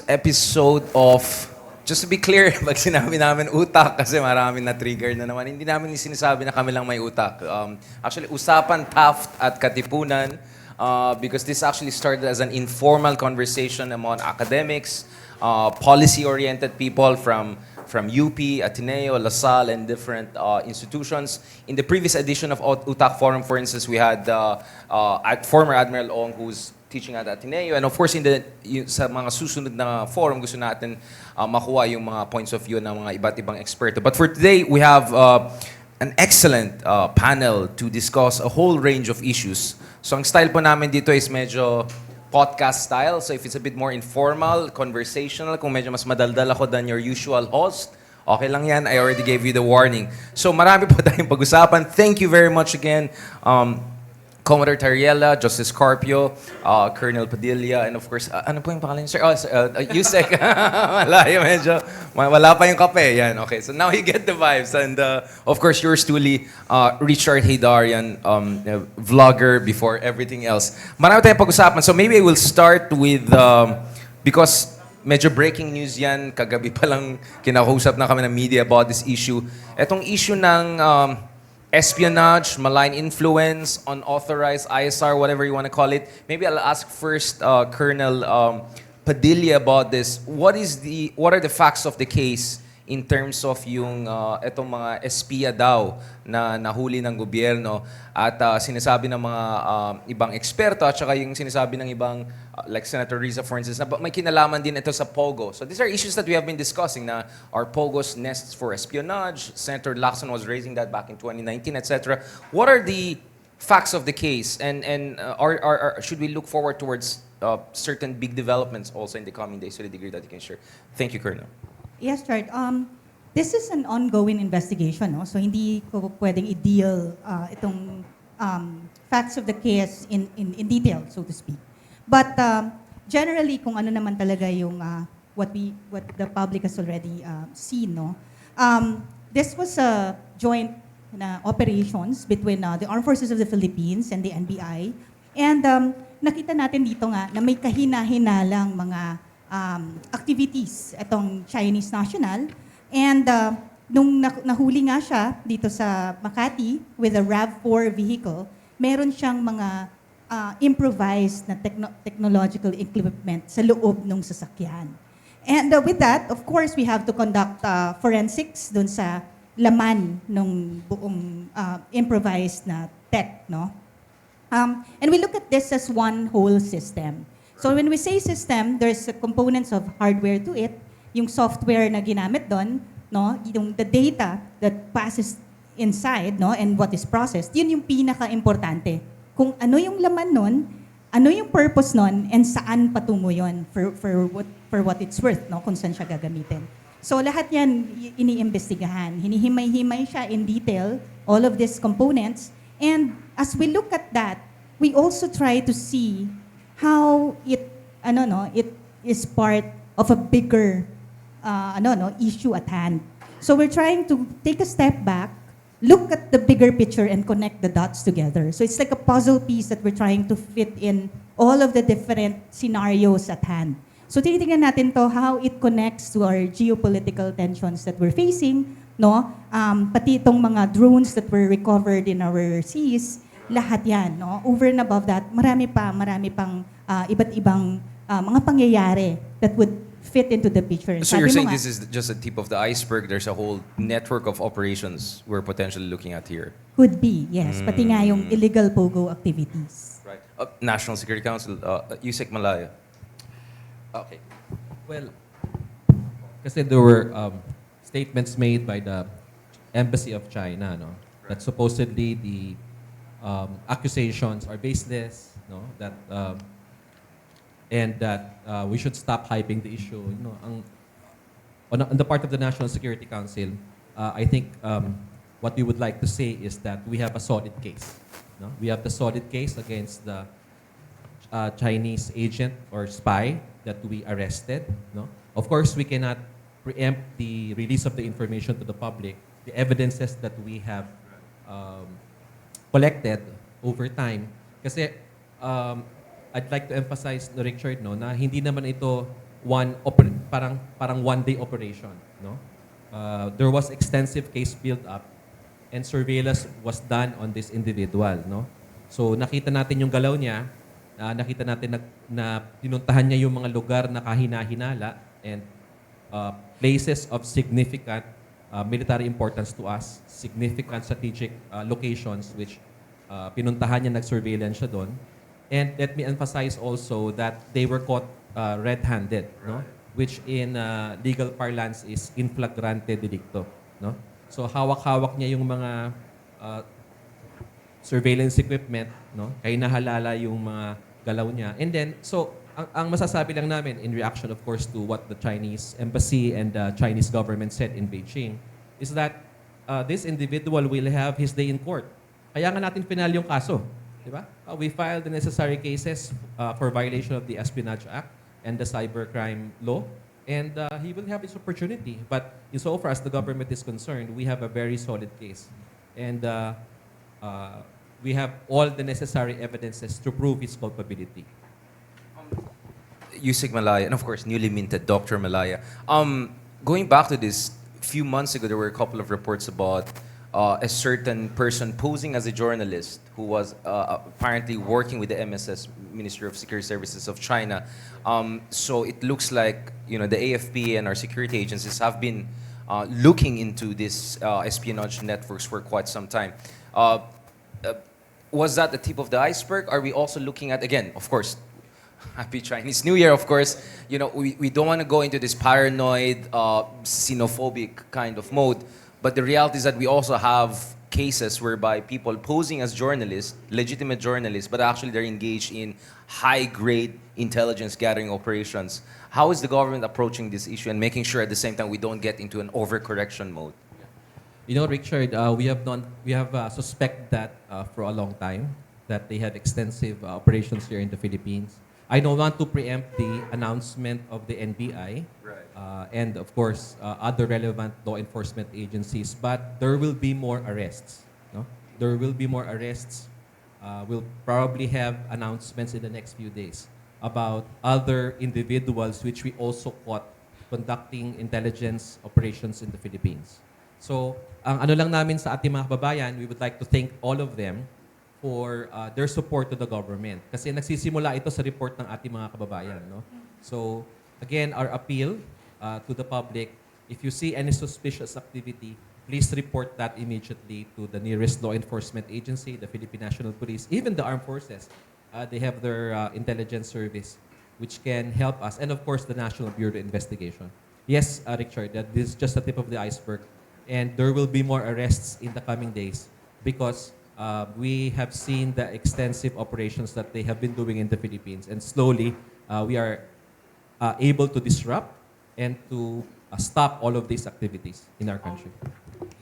episode of, just to be clear, pag sinabi namin utak, kasi maraming na-trigger na naman, hindi namin sinasabi na kami lang may utak. Actually, usapan Taft at Katipunan, because this actually started as an informal conversation among academics, policy-oriented people from UP, Ateneo, LaSalle, and different institutions. In the previous edition of UTAK Forum, for instance, we had former Admiral Ong, who's teaching at Ateneo. And of course, sa mga susunod na forum, gusto natin makuha yung mga points of view ng mga iba't ibang eksperto. But for today, we have an excellent panel to discuss a whole range of issues. So ang style po namin dito is medyo podcast style. So if it's a bit more informal, conversational, kung medyo mas madaldal ako than your usual host, okay lang yan. I already gave you the warning. So marami po tayong pag-usapan. Thank you very much again, Commodore Tariela, Justice Carpio, Colonel Padilla, and of course, ano po yung pangalan niyo, sir? USEC. Malayo medyo. Wala pa yung kape. Yan, okay. So now you get the vibes. And of course, yours truly, Richard Haydarian, vlogger before everything else. Marami tayong pag-usapan. So maybe I will start with, because medyo breaking news yan. Kagabi pa lang kinakausap na kami ng media about this issue. Etong issue ng espionage, malign influence, unauthorized ISR, whatever you want to call it. Maybe I'll ask first Colonel Padilla about this. What are the facts of the case in terms of yung etong mga espia daw na nahuli ng gobyerno at sinasabi ng mga ibang eksperto at saka yung sinasabi ng ibang like Senator Riza, for instance, na may kinalaman din ito sa Pogos. So these are issues that we have been discussing na are Pogos nests for espionage? Senator Lacson was raising that back in 2019, etc. What are the facts of the case, and should we look forward towards certain big developments also in the coming days to the degree that you can share? Thank you, Colonel. Yes, Chart. This is an ongoing investigation, no? So hindi ko pwedeng i-deal itong facts of the case in detail, so to speak. But generally, kung ano naman talaga yung what the public has already seen, no? This was a joint operations between the Armed Forces of the Philippines and the NBI. And nakita natin dito nga na may kahina-hinalang mga activities itong Chinese national. And nung nahuli nga siya dito sa Makati with a RAV4 vehicle, meron siyang mga improvised na technological equipment sa loob ng sasakyan. And with that, of course, we have to conduct forensics dun sa laman ng buong improvised na tech, no? And we look at this as one whole system. So when we say system, there's components of hardware to it, yung software na ginamit doon, no, yung the data that passes inside, no, and what is processed, yun yung pinaka-importante. Kung ano yung laman nun, ano yung purpose nun, and saan patungo yun for what it's worth, no, kung saan siya gagamitin. So lahat yan iniimbestigahan. Hinihimay-himay siya in detail, all of these components, and as we look at that, we also try to see how it is part of a bigger issue at hand. So we're trying to take a step back, look at the bigger picture and connect the dots together. So it's like a puzzle piece that we're trying to fit in all of the different scenarios at hand. So tinitingnan natin to how it connects to our geopolitical tensions that we're facing, no? Pati itong mga drones that were recovered in our seas, lahat yan, no? Over and above that, marami pang iba't ibang mga pangyayari that would fit into the picture. So you're saying this is just a tip of the iceberg. There's a whole network of operations we're potentially looking at here. Could be, yes. Pati nga yung illegal POGO activities. Right. National Security Council, Yusek Malaya. Okay. Well, kasi there were statements made by the Embassy of China, no, that supposedly the accusations are baseless, no, that and that we should stop hyping the issue. You know, on the part of the National Security Council, I think what we would like to say is that we have a solid case. No? We have the solid case against the Chinese agent or spy that we arrested. No? Of course, we cannot preempt the release of the information to the public. The evidences that we have collected over time. Kasi I'd like to emphasize, no, Richard, no, na hindi naman ito parang one-day operation, no? There was extensive case build-up and surveillance was done on this individual, no? So nakita natin yung galaw niya, nakita natin na pinuntahan niya yung mga lugar na kahina-hinala and places of significant military importance to us, significant strategic locations which pinuntahan niya, nag-surveillance siya doon. And let me emphasize also that they were caught red-handed, no? Which in legal parlance is in flagrante delicto, no? So hawak-hawak niya yung mga surveillance equipment, no? Kaya nahalala yung mga galaw niya. And then, so ang masasabi lang namin in reaction of course to what the Chinese embassy and the Chinese government said in Beijing is that this individual will have his day in court. Kaya nga natin final yung kaso, di ba? We filed the necessary cases for violation of the Espionage Act and the cybercrime law, and he will have his opportunity. But insofar as the government is concerned, we have a very solid case. And we have all the necessary evidences to prove his culpability. Yusik Malaya, and of course, newly minted Dr. Malaya. Going back to this, a few months ago, there were a couple of reports about a certain person posing as a journalist who was apparently working with the MSS, Ministry of Security Services of China. So it looks like the AFP and our security agencies have been looking into this espionage networks for quite some time. Was that the tip of the iceberg? Are we also looking at, again, of course, Happy Chinese New Year, of course. We don't want to go into this paranoid, xenophobic kind of mode. But the reality is that we also have cases whereby people posing as journalists, legitimate journalists, but actually they're engaged in high-grade intelligence gathering operations. How is the government approaching this issue and making sure at the same time we don't get into an overcorrection mode? Richard, we have suspect that for a long time that they have extensive operations here in the Philippines. I don't want to preempt the announcement of the NBI and of course other relevant law enforcement agencies, but there will be more arrests. No? There will be more arrests. We'll probably have announcements in the next few days about other individuals which we also caught conducting intelligence operations in the Philippines. So, ang ano lang namin sa ating mga kababayan, we would like to thank all of them for their support to the government. Kasi nagsisimula ito sa report ng ating mga kababayan. No? So, again, our appeal to the public, if you see any suspicious activity, please report that immediately to the nearest law enforcement agency, the Philippine National Police, even the armed forces. They have their intelligence service, which can help us. And of course, the National Bureau of Investigation. Yes, Richard, that this is just the tip of the iceberg. And there will be more arrests in the coming days because we have seen the extensive operations that they have been doing in the Philippines. And slowly, we are able to disrupt and to stop all of these activities in our country.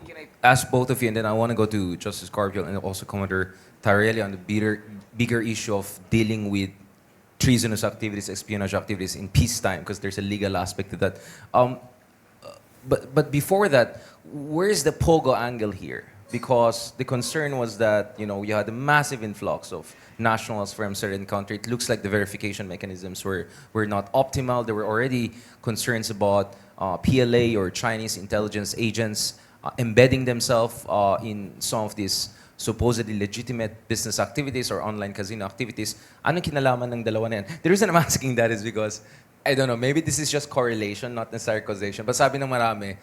Can I ask both of you, and then I want to go to Justice Carpio and also Commander Tarelli on the bigger issue of dealing with treasonous activities, espionage activities in peacetime, because there's a legal aspect to that. But before that, where's the Pogo angle here? Because the concern was that you had a massive influx of nationals from certain country. It looks like the verification mechanisms were not optimal. There were already concerns about PLA or Chinese intelligence agents embedding themselves in some of these supposedly legitimate business activities or online casino activities. Anong kinalaman ng dalawa na yan? The reason I'm asking that is because I don't know, maybe this is just correlation, not necessarily causation. But sabi ng marami,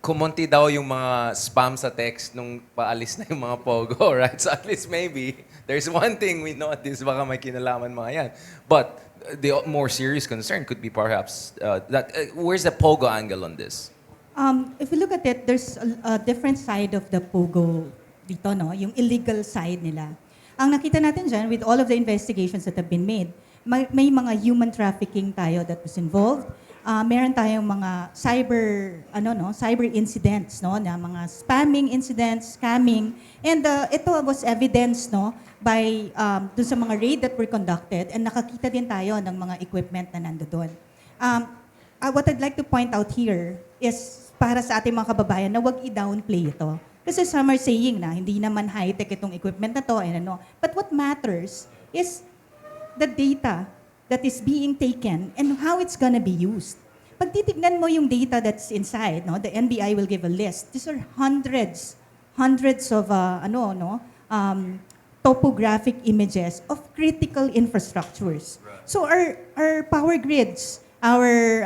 kumonti daw yung mga spam sa text nung paalis na yung mga Pogo, right? So at least maybe, there's one thing we know at least baka may kinalaman mga yan. But the more serious concern could be perhaps where's the Pogo angle on this? If you look at it, there's a different side of the Pogo dito, no? Yung illegal side nila. Ang nakita natin dyan, with all of the investigations that have been made, may mga human trafficking tayo that was involved. Meron tayong mga cyber incidents, no, na mga spamming incidents, scamming, and ito was evidence, no, by dun sa mga raid that were conducted, and nakakita din tayo ng mga equipment na nandoon. What I'd like to point out here is para sa ating mga kababayan na wag i-downplay ito. Kasi some are saying na hindi naman high-tech itong equipment na to, and but what matters is the data that is being taken and how it's gonna be used. Pag titignan mo yung data that's inside, no, the NBI will give a list. These are hundreds of topographic images of critical infrastructures. So our power grids, our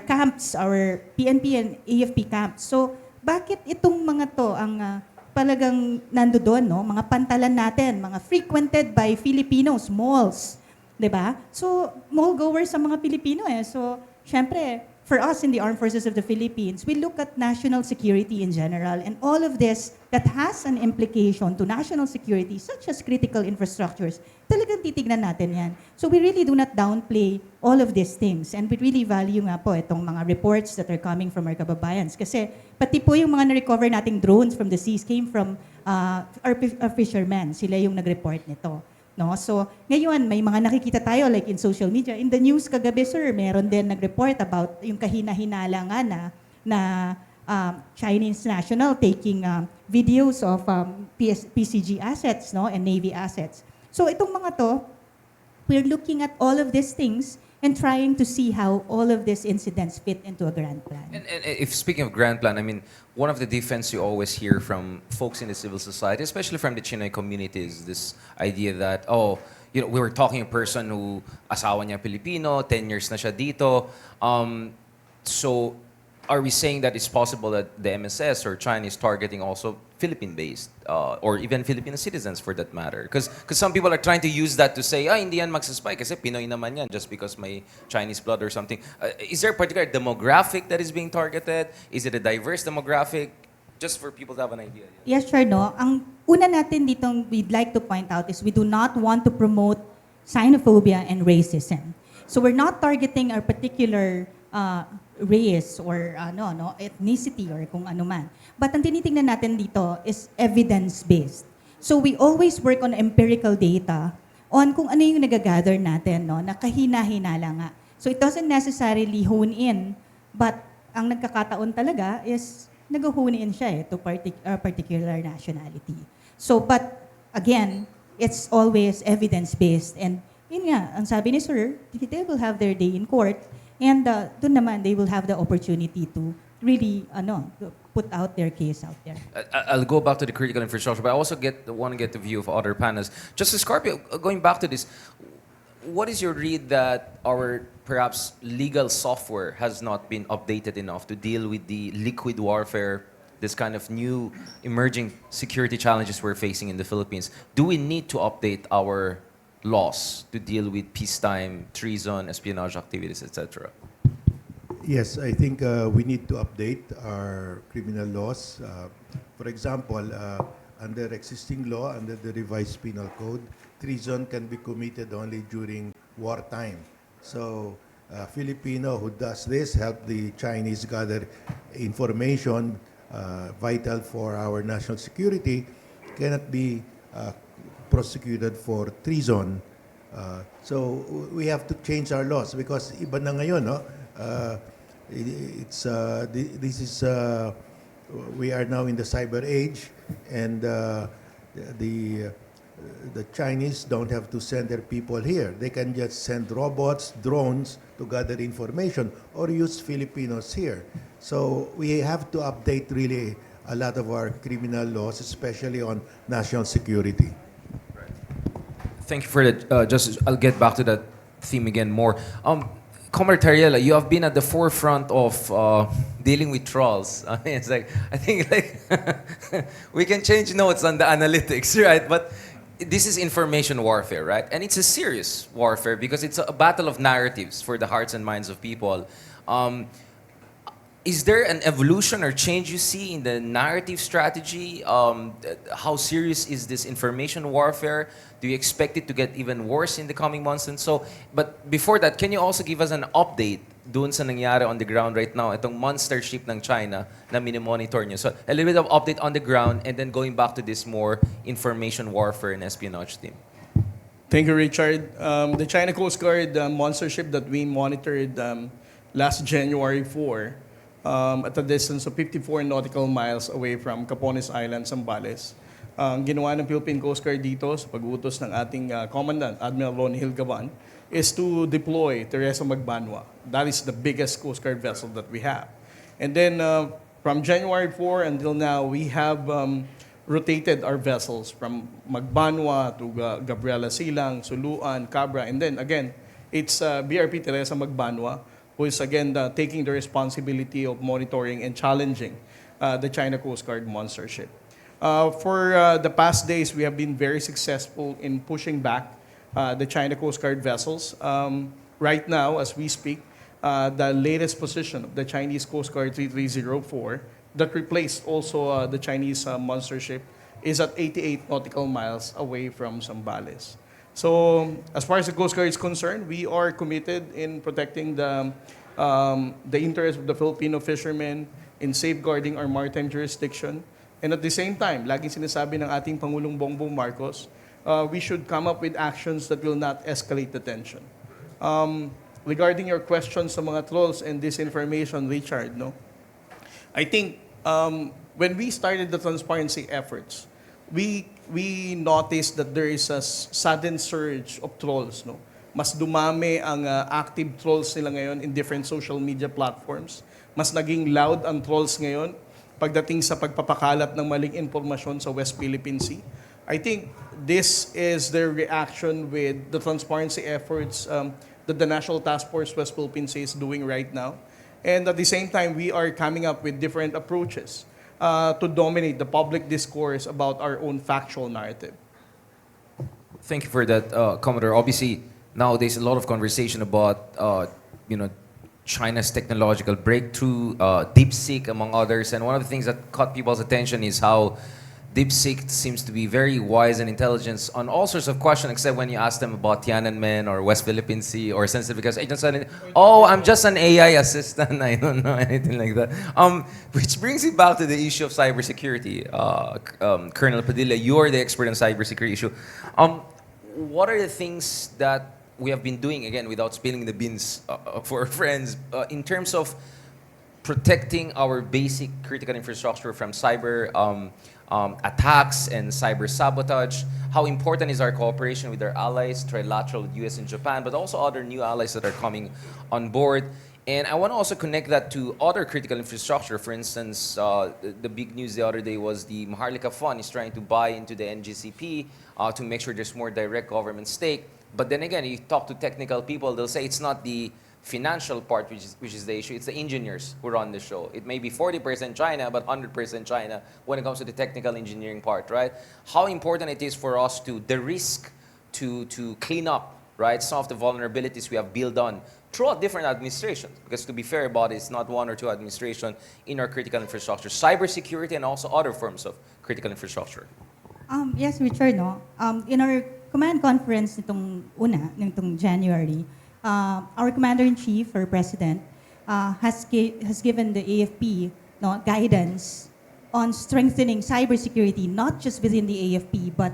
camps, our PNP and AFP camps. So bakit itong mga to ang talagang nandoon, no? Mga pantalan natin, mga frequented by Filipinos, malls, 'di ba? So mall goers sa mga Pilipino eh. So syempre, for us in the Armed Forces of the Philippines, we look at national security in general and all of this that has an implication to national security, such as critical infrastructures, talagang titignan natin yan. So we really do not downplay all of these things and we really value nga po itong mga reports that are coming from our kababayans. Kasi pati po yung mga na-recover nating drones from the seas came from our fishermen. Sila yung nag-report nito. No? So, ngayon, may mga nakikita tayo like in social media. In the news kagabi, sir, meron din nag-report about yung kahina-hinala nga na Chinese national taking videos of PCG assets, no, and Navy assets. So, itong mga to, we're looking at all of these things and trying to see how all of these incidents fit into a grand plan. And if speaking of grand plan, I mean, one of the defense you always hear from folks in the civil society, especially from the Chinoy community, is this idea that, oh, you know, we were talking to a person who asawa niya Pilipino, 10 years na siya dito. So, are we saying that it's possible that the MSS or China is targeting also Philippine-based or even Filipino citizens for that matter? Because some people are trying to use that to say, hindi yan magsaspy kasi Pinoy naman yan just because may Chinese blood or something. Is there a particular demographic that is being targeted? Is it a diverse demographic? Just for people to have an idea. Yes, sure, no. Ang una natin ditong we'd like to point out is we do not want to promote xenophobia and racism. So we're not targeting a particular race or ethnicity or kung ano man. But ang tinitingnan natin dito is evidence-based. So we always work on empirical data on kung ano yung nagagather natin, no, na kahina-hinala nga. So it doesn't necessarily hone in, but ang nagkakataon talaga is nag-hone in siya to particular nationality. So, but again, it's always evidence-based. And yun nga, ang sabi ni Sir, they will have their day in court. And doon naman, they will have the opportunity to really put out their case out there. I'll go back to the critical infrastructure, but I also want to get the view of other panelists. Justice Scarpio, going back to this, what is your read that our perhaps legal software has not been updated enough to deal with the liquid warfare, this kind of new emerging security challenges we're facing in the Philippines? Do we need to update our laws to deal with peacetime, treason, espionage activities, etc.? Yes, I think we need to update our criminal laws. For example, under existing law, under the revised penal code, treason can be committed only during wartime. So, a Filipino who does this help the Chinese gather information vital for our national security cannot be prosecuted for treason. So we have to change our laws because iba na ngayon, no? We are now in the cyber age, and the Chinese don't have to send their people here. They can just send robots, drones to gather information or use Filipinos here. So we have to update really a lot of our criminal laws, especially on national security. Thank you for that, Justice. I'll get back to that theme again more. Comrade Tariela, you have been at the forefront of dealing with trolls. I mean, it's like, I think we can change notes on the analytics, right? But this is information warfare, right? And it's a serious warfare because it's a battle of narratives for the hearts and minds of people. Is there an evolution or change you see in the narrative strategy? How serious is this information warfare? Do you expect it to get even worse in the coming months and so? But before that, can you also give us an update dun sa nangyari on the ground right now, itong monster ship ng China na mini-monitor nyo? So a little bit of update on the ground and then going back to this more information warfare and espionage team. Thank you, Richard. The China Coast Guard monster ship that we monitored last January 4 at a distance of 54 nautical miles away from Capones Island, Zambales. Ginawa ng Philippine Coast Guard dito sa pag-utos ng ating Commandant, Admiral Ron Hilgavan, is to deploy Teresa Magbanwa. That is the biggest Coast Guard vessel that we have. And then from January 4 until now, we have rotated our vessels from Magbanwa to Gabriela Silang, Suluan, Cabra, and then again, it's BRP Teresa Magbanwa who is again taking the responsibility of monitoring and challenging the China Coast Guard monster ship. For the past days, we have been very successful in pushing back the China Coast Guard vessels. Right now, as we speak, the latest position of the Chinese Coast Guard 3304 that replaced also the Chinese monster ship is at 88 nautical miles away from Zambales. So, as far as the Coast Guard is concerned, we are committed in protecting the interests of the Filipino fishermen, in safeguarding our maritime jurisdiction. And at the same time, laging sinasabi ng ating Pangulong Bongbong Marcos, we should come up with actions that will not escalate the tension. Regarding your questions sa mga trolls and disinformation, Richard, no? I think when we started the transparency efforts, we noticed that there is a sudden surge of trolls, no? Mas dumami ang active trolls nila ngayon in different social media platforms. Mas naging loud ang trolls ngayon pagdating sa pagpapakalat ng maling impormasyon sa West Philippine Sea. I think this is their reaction with the transparency efforts that the National Task Force West Philippine Sea is doing right now. And at the same time, we are coming up with different approaches to dominate the public discourse about our own factual narrative. Thank you for that, Commodore. Obviously, nowadays a lot of conversation about China's technological breakthrough, DeepSeek, among others. And one of the things that caught people's attention is how DeepSeek seems to be very wise and intelligent on all sorts of questions, except when you ask them about Tiananmen or West Philippine Sea or sensitive, because I'm just an AI assistant. I don't know anything like that. Which brings me back to the issue of cybersecurity. Colonel Padilla, you are the expert on cybersecurity issue. What are the things that we have been doing, again, without spilling the beans for our friends, in terms of protecting our basic critical infrastructure from cyber attacks and cyber sabotage? How important is our cooperation with our allies, trilateral with US and Japan, but also other new allies that are coming on board? And I want to also connect that to other critical infrastructure. For instance, the big news the other day was the Maharlika Fund is trying to buy into the NGCP to make sure there's more direct government stake. But then again, you talk to technical people, they'll say it's not the financial part which is the issue, it's the engineers who run the show. It may be 40% China, but 100% China when it comes to the technical engineering part, right? How important it is for us to de-risk, to clean up, right, some of the vulnerabilities we have built on throughout different administrations. Because to be fair about it, it's not one or two administrations in our critical infrastructure. Cybersecurity and also other forms of critical infrastructure. Yes, Richard, no? In our command conference nitong January, our commander-in-chief or president has given the AFP guidance on strengthening cybersecurity, not just within the AFP, but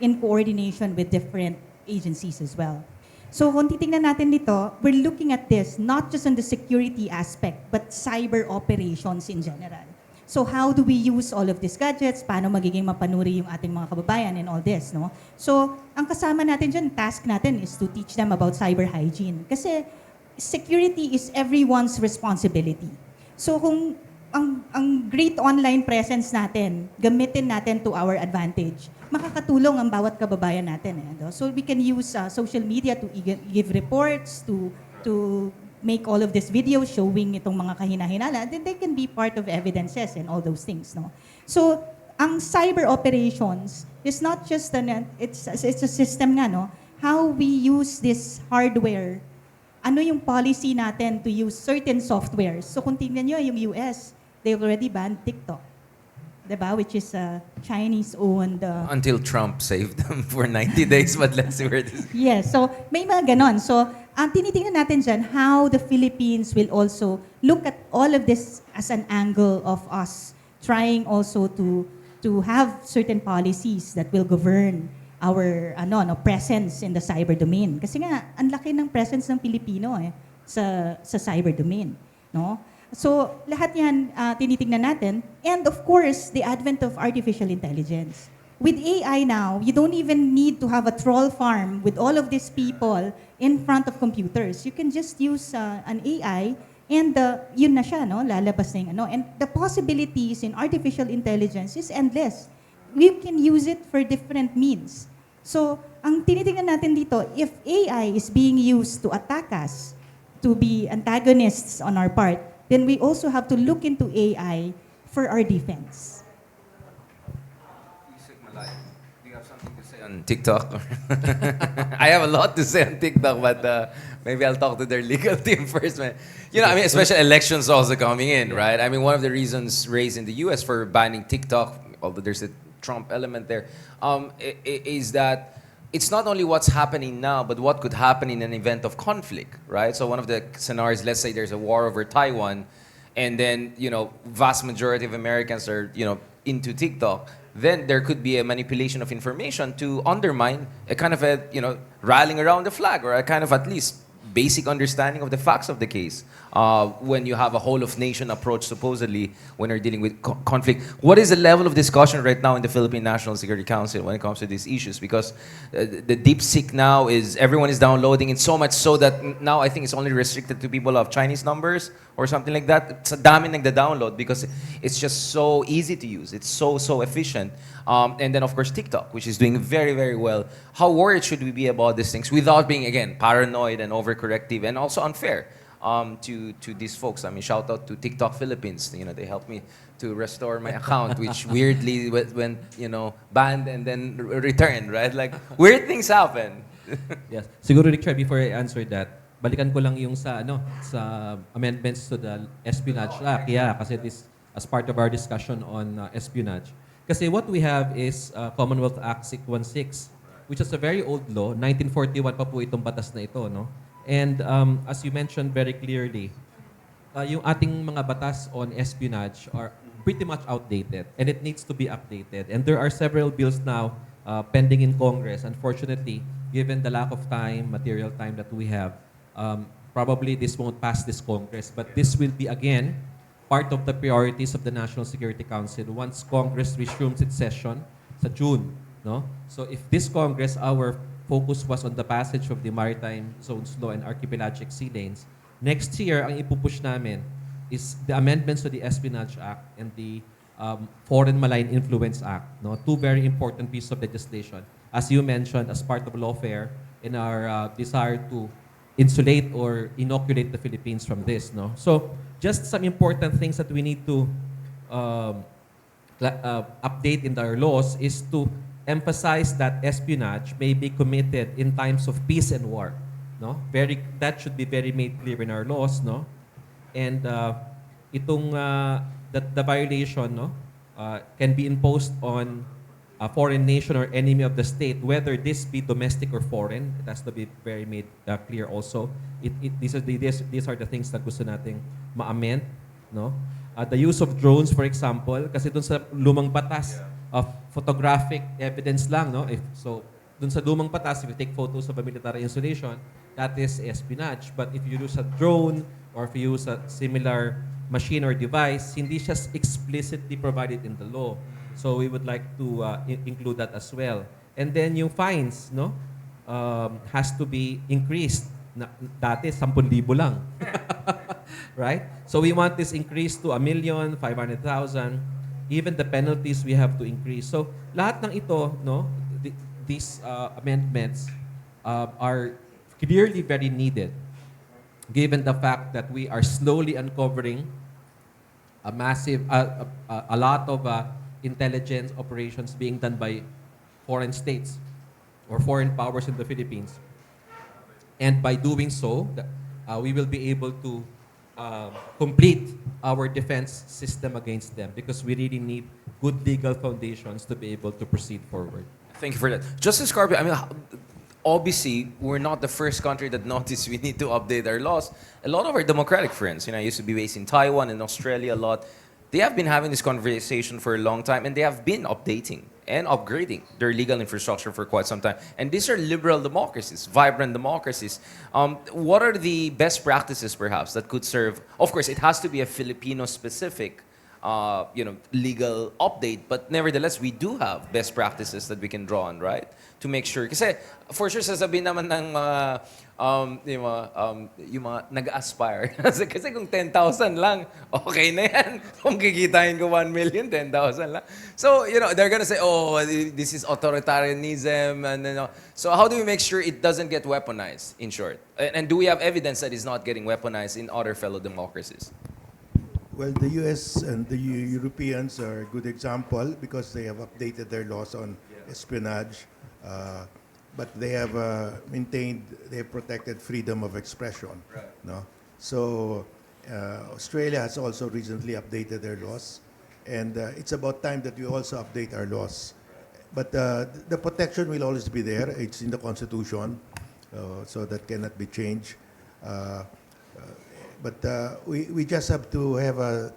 in coordination with different agencies as well. So kung titingnan natin dito, we're looking at this not just on the security aspect, but cyber operations in general. So how do we use all of these gadgets? Paano magiging mapanuri yung ating mga kababayan and all this, no? So, ang kasama natin dyan, task natin is to teach them about cyber hygiene. Kasi security is everyone's responsibility. So, kung ang great online presence natin, gamitin natin to our advantage, makakatulong ang bawat kababayan natin. So, we can use social media to give reports, to make all of this video showing itong mga kahina-hinala, then they can be part of evidences and all those things, no? So, ang cyber operations is not just it's a system nga, no? How we use this hardware, ano yung policy natin to use certain softwares. So, kung tingnan nyo, yung US, they already banned TikTok, diba? Which is a Chinese-owned... Until Trump saved them for 90 days, but let's see where this... Yes, so may mga ganon. So, ang tinitingnan natin dyan, how the Philippines will also look at all of this as an angle of us trying also to have certain policies that will govern our presence in the cyber domain. Kasi nga, ang laki ng presence ng Pilipino sa cyber domain. No? So, lahat yan tinitingnan natin. And of course, the advent of artificial intelligence. with AI now, you don't even need to have a troll farm with all of these people in front of computers. You can just use an AI and yun na siya, no? Lalabas na yung ano. And the possibilities in artificial intelligence is endless. We can use it for different means. So, ang tinitingnan natin dito, if AI is being used to attack us, to be antagonists on our part, then we also have to look into AI for our defense. Do you have something to say on TikTok? I have a lot to say on TikTok, but maybe I'll talk to their legal team first, man. You know, I mean, especially elections also coming in, right? I mean, one of the reasons raised in the U.S. for banning TikTok, although there's a Trump element there, is that it's not only what's happening now, but what could happen in an event of conflict, right? So one of the scenarios, let's say there's a war over Taiwan, and then, you know, vast majority of Americans are, you know, into TikTok, then there could be a manipulation of information to undermine a kind of a, you know, rallying around the flag, or a kind of at least basic understanding of the facts of the case when you have a whole of nation approach, supposedly, when you're dealing with conflict. What is the level of discussion right now in the Philippine National Security Council when it comes to these issues? Because the DeepSeek now is, everyone is downloading it, so much so that now I think it's only restricted to people of Chinese numbers or something like that. Sa dami nagda-download because it's just so easy to use. It's so efficient. And then, of course, TikTok, which is doing very, very well. How worried should we be about these things without being, again, paranoid and overcorrective and also unfair to these folks? I mean, shout out to TikTok Philippines. You know, they helped me to restore my account, which weirdly went, you know, banned and then returned, right? Like, weird things happen. Yes. Siguro, Richard, before I answer that, balikan ko lang yung sa amendments to the Espionage Act. Yeah, kasi this as part of our discussion on espionage. Kasi what we have is Commonwealth Act 616, which is a very old law. 1941 pa po itong batas na ito, no? And as you mentioned very clearly, yung ating mga batas on espionage are pretty much outdated and it needs to be updated. And there are several bills now pending in Congress. Unfortunately, given the lack of time, material time that we have, probably this won't pass this Congress. But this will be, again, part of the priorities of the National Security Council once Congress resumes its session sa June. No? So if this Congress, our focus was on the passage of the Maritime Zones Law and Archipelagic Sea Lanes, next year, ang ipupush namin is the amendments to the Espionage Act and the Foreign Malign Influence Act. No? Two very important pieces of legislation. As you mentioned, as part of lawfare in our desire to insulate or inoculate the Philippines from this. No? So just some important things that we need to update in our laws is to emphasize that espionage may be committed in times of peace and war. No? That should be very made clear in our laws. No? And the violation, no, can be imposed on a foreign nation or enemy of the state, whether this be domestic or foreign. It has to be very made clear also. These are the things na gusto nating ma-amend. No? The use of drones, for example, kasi dun sa lumang batas of photographic evidence lang, no? Dun sa lumang batas, if you take photos of a military installation, that is espionage. But if you use a drone or if you use a similar machine or device, hindi siya explicitly provided in the law. So we would like to include that as well. And then yung fines, no, has to be increased. Dati 10,000 lang. Right? So we want this increased to 1,500,000. Even the penalties we have to increase. So lahat ng ito, no, these amendments are clearly very needed, given the fact that we are slowly uncovering a lot of intelligence operations being done by foreign states or foreign powers in the Philippines. And by doing so, we will be able to complete our defense system against them because we really need good legal foundations to be able to proceed forward. Thank you for that. Justice Scarpio, I mean, obviously, we're not the first country that noticed we need to update our laws. A lot of our democratic friends, you know, I used to be based in Taiwan and Australia a lot. They have been having this conversation for a long time, and they have been updating and upgrading their legal infrastructure for quite some time. And these are liberal democracies, vibrant democracies. What are the best practices, perhaps, that could serve? Of course, it has to be a Filipino-specific legal update. But nevertheless, we do have best practices that we can draw on, right? To make sure. Kasi for sure, sasabihin naman ng mga, yung mga nag-aspire. Kasi kung 10,000 lang, okay na yan. Kung kikitain ko 1 million, 10,000 lang. So, they're gonna say, oh, this is authoritarianism. And, so how do we make sure it doesn't get weaponized, in short? And do we have evidence that it's not getting weaponized in other fellow democracies? Well, the US and the Europeans are a good example because they have updated their laws on espionage, but they have they have protected freedom of expression. Right. No? So Australia has also recently updated their laws, and it's about time that we also update our laws. But the protection will always be there. It's in the Constitution, so that cannot be changed. But we just have to have a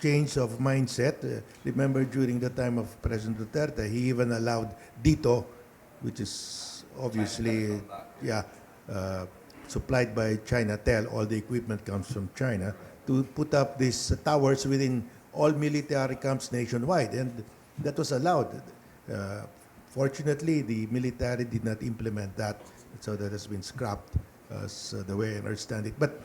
change of mindset. Remember, during the time of President Duterte, he even allowed DITO, which is obviously supplied by Chinatel. All the equipment comes from China, to put up these towers within all military camps nationwide, and that was allowed. Fortunately, the military did not implement that, so that has been scrapped, the way I understand it. But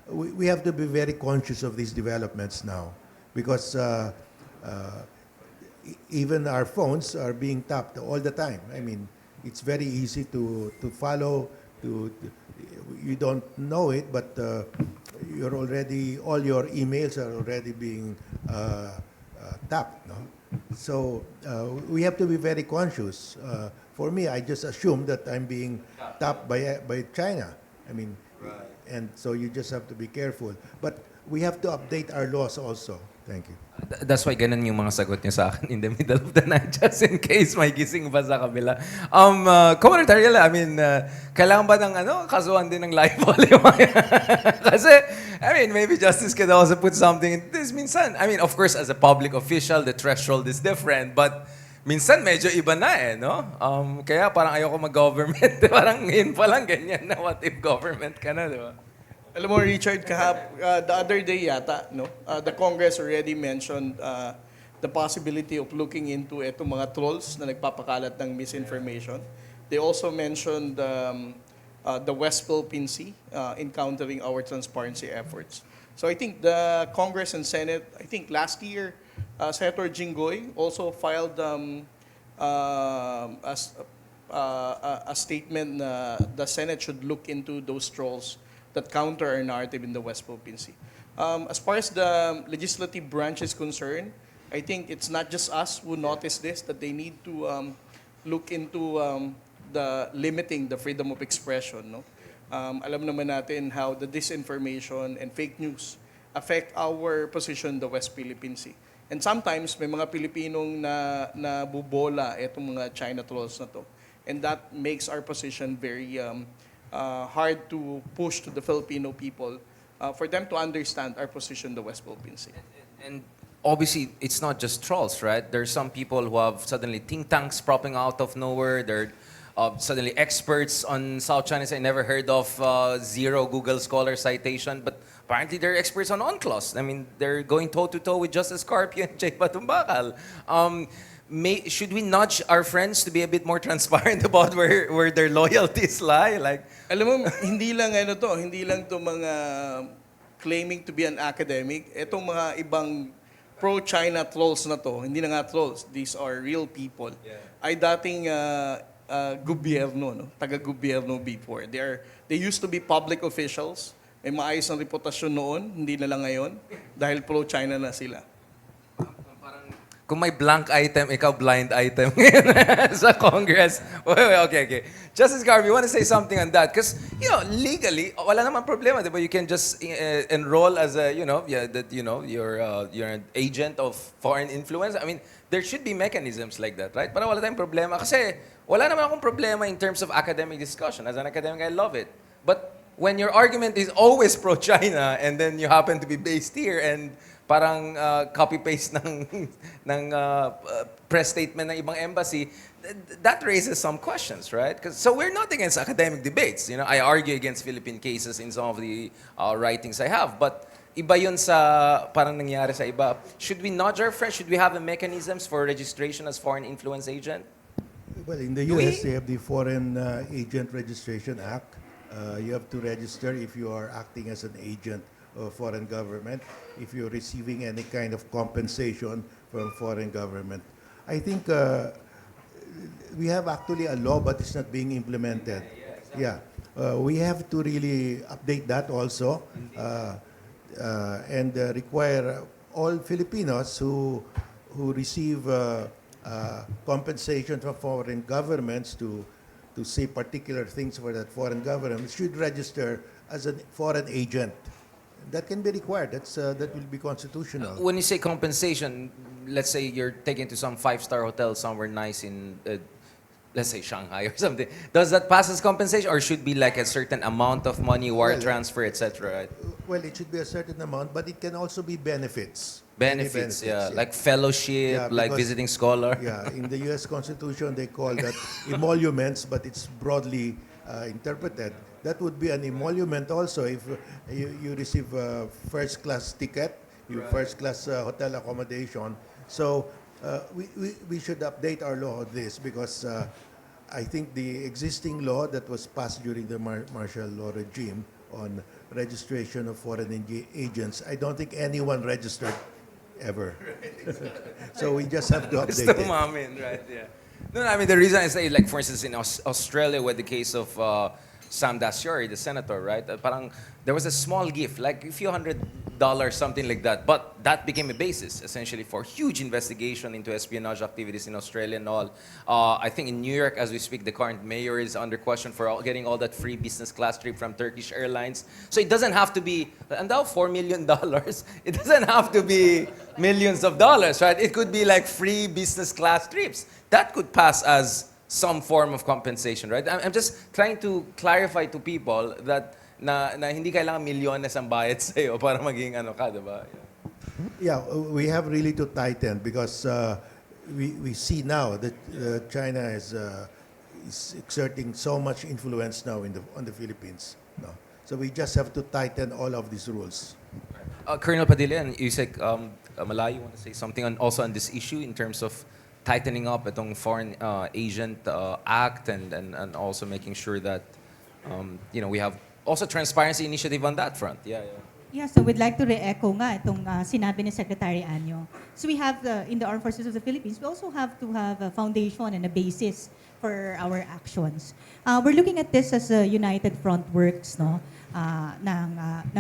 we have to be very conscious of these developments now, because even our phones are being tapped all the time. I mean, it's very easy to follow. You don't know it, but all your emails are already being tapped. No? So we have to be very conscious. For me, I just assume that I'm being tapped by China. I mean, and so you just have to be careful. But we have to update our laws also. Thank you. That's why ganun yung mga sagot niyo sa akin in the middle of the night, just in case may gising ba sa kabila. Commander Tariela, I mean, kailangan ba ng kasuhan din ng libel? Kasi, I mean, maybe justice could also put something in this. Minsan, I mean, of course, as a public official, the threshold is different, but minsan medyo iba na no? Kaya parang ayoko mag-government. Parang ngayon pa lang ganyan na what if government ka na, di ba? Alam mo, Richard, the other day yata, the Congress already mentioned the possibility of looking into itong mga trolls na nagpapakalat ng misinformation. They also mentioned the West-Philippine Sea in countering our transparency efforts. So I think the Congress and Senate, I think last year, Senator Jinggoy also filed a statement na the Senate should look into those trolls that counter our narrative in the West Philippine Sea. As far as the legislative branch is concerned, I think it's not just us who notice this, that they need to look into the limiting the freedom of expression. No? Alam naman natin how the disinformation and fake news affect our position in the West Philippine Sea. And sometimes may mga Pilipinong na bubola itong mga China trolls na to. And that makes our position very hard to push to the Filipino people for them to understand our position in the West Philippine Sea. And obviously, it's not just trolls, right? There's some people who have suddenly think tanks popping out of nowhere. They're suddenly experts on South China Sea. I never heard of zero Google Scholar citation, but apparently they're experts on UNCLOS. I mean, they're going toe-to-toe with Justice Carpio and Jay Patumbakal. Should we nudge our friends to be a bit more transparent about where their loyalties lie? Like, alam mo, hindi lang to mga claiming to be an academic. Itong mga ibang pro-China trolls na to, hindi na nga trolls, these are real people. Ay dating gobyerno, taga-gobyerno before. They used to be public officials. May maayos ang reputasyon noon, hindi na lang ngayon, dahil pro-China na sila. kung may blank item, ikaw blind item sa Congress. Wait, okay. Justice Garvey, you want to say something on that? Because, legally, wala naman problema, di ba? You can just enroll as a, you're an agent of foreign influence. I mean, there should be mechanisms like that, right? Para wala tayong problema. Kasi wala naman akong problema in terms of academic discussion. As an academic, I love it. But when your argument is always pro-China and then you happen to be based here and parang copy-paste ng press statement ng ibang embassy, that raises some questions, right? So we're not against academic debates. I argue against Philippine cases in some of the writings I have, but iba yun sa parang nangyari sa iba. Should we nudge our friends? Should we have a mechanisms for registration as foreign influence agent? Well, in the US, they have the Foreign Agent Registration Act. You have to register if you are acting as an agent of foreign government, if you're receiving any kind of compensation from foreign government. I think we have actually a law, but it's not being implemented. Yeah, we have to really update that also, and require all Filipinos who receive compensation from foreign governments to say particular things for that foreign government should register as a foreign agent. That can be required. That will be constitutional. When you say compensation, let's say you're taken to some five-star hotel somewhere nice in, let's say Shanghai or something. Does that pass as compensation, or should be like a certain amount of money, wire Well, transfer, etc.? Right? Well, it should be a certain amount, but it can also be benefits. Benefits, Many yeah, like fellowship, Yeah, like because- visiting scholar. Yeah, in the U.S. Constitution, they call that emoluments, but it's broadly interpreted. That would be an emolument also if you receive a first-class ticket, your first-class hotel accommodation. So we should update our law on this because I think the existing law that was passed during the martial law regime on registration of foreign agents, I don't think anyone registered ever. So we just have to update Gusto it. umamin, right? Yeah. No, I mean, the reason I say, like, for instance, in Australia, with the case of Sam Dasyuri, the senator, right? Parang there was a small gift, like a few $100, something like that. But that became a basis, essentially, for huge investigation into espionage activities in Australia and all. I think in New York, as we speak, the current mayor is under question for getting all that free business class trip from Turkish Airlines. So it doesn't have to be, and now $4 million, it doesn't have to be millions of dollars, right? It could be like free business class trips. That could pass as some form of compensation, right? I'm just trying to clarify to people that na hindi kailangan milyones ang bayad sa'yo para maging ano ka, diba? Yeah, we have really to tighten because we see now that China is exerting so much influence now on the Philippines. No. So we just have to tighten all of these rules. Colonel Padilla and Yusek Malay, you want to say something also on this issue in terms of tightening up itong Foreign Agent Act and also making sure that we have also transparency initiative on that front. Yeah. Yeah, so we'd like to re-echo nga itong sinabi ni Secretary Anyo. So we have, in the Armed Forces of the Philippines, we also have to have a foundation and a basis for our actions. We're looking at this as a united front works ng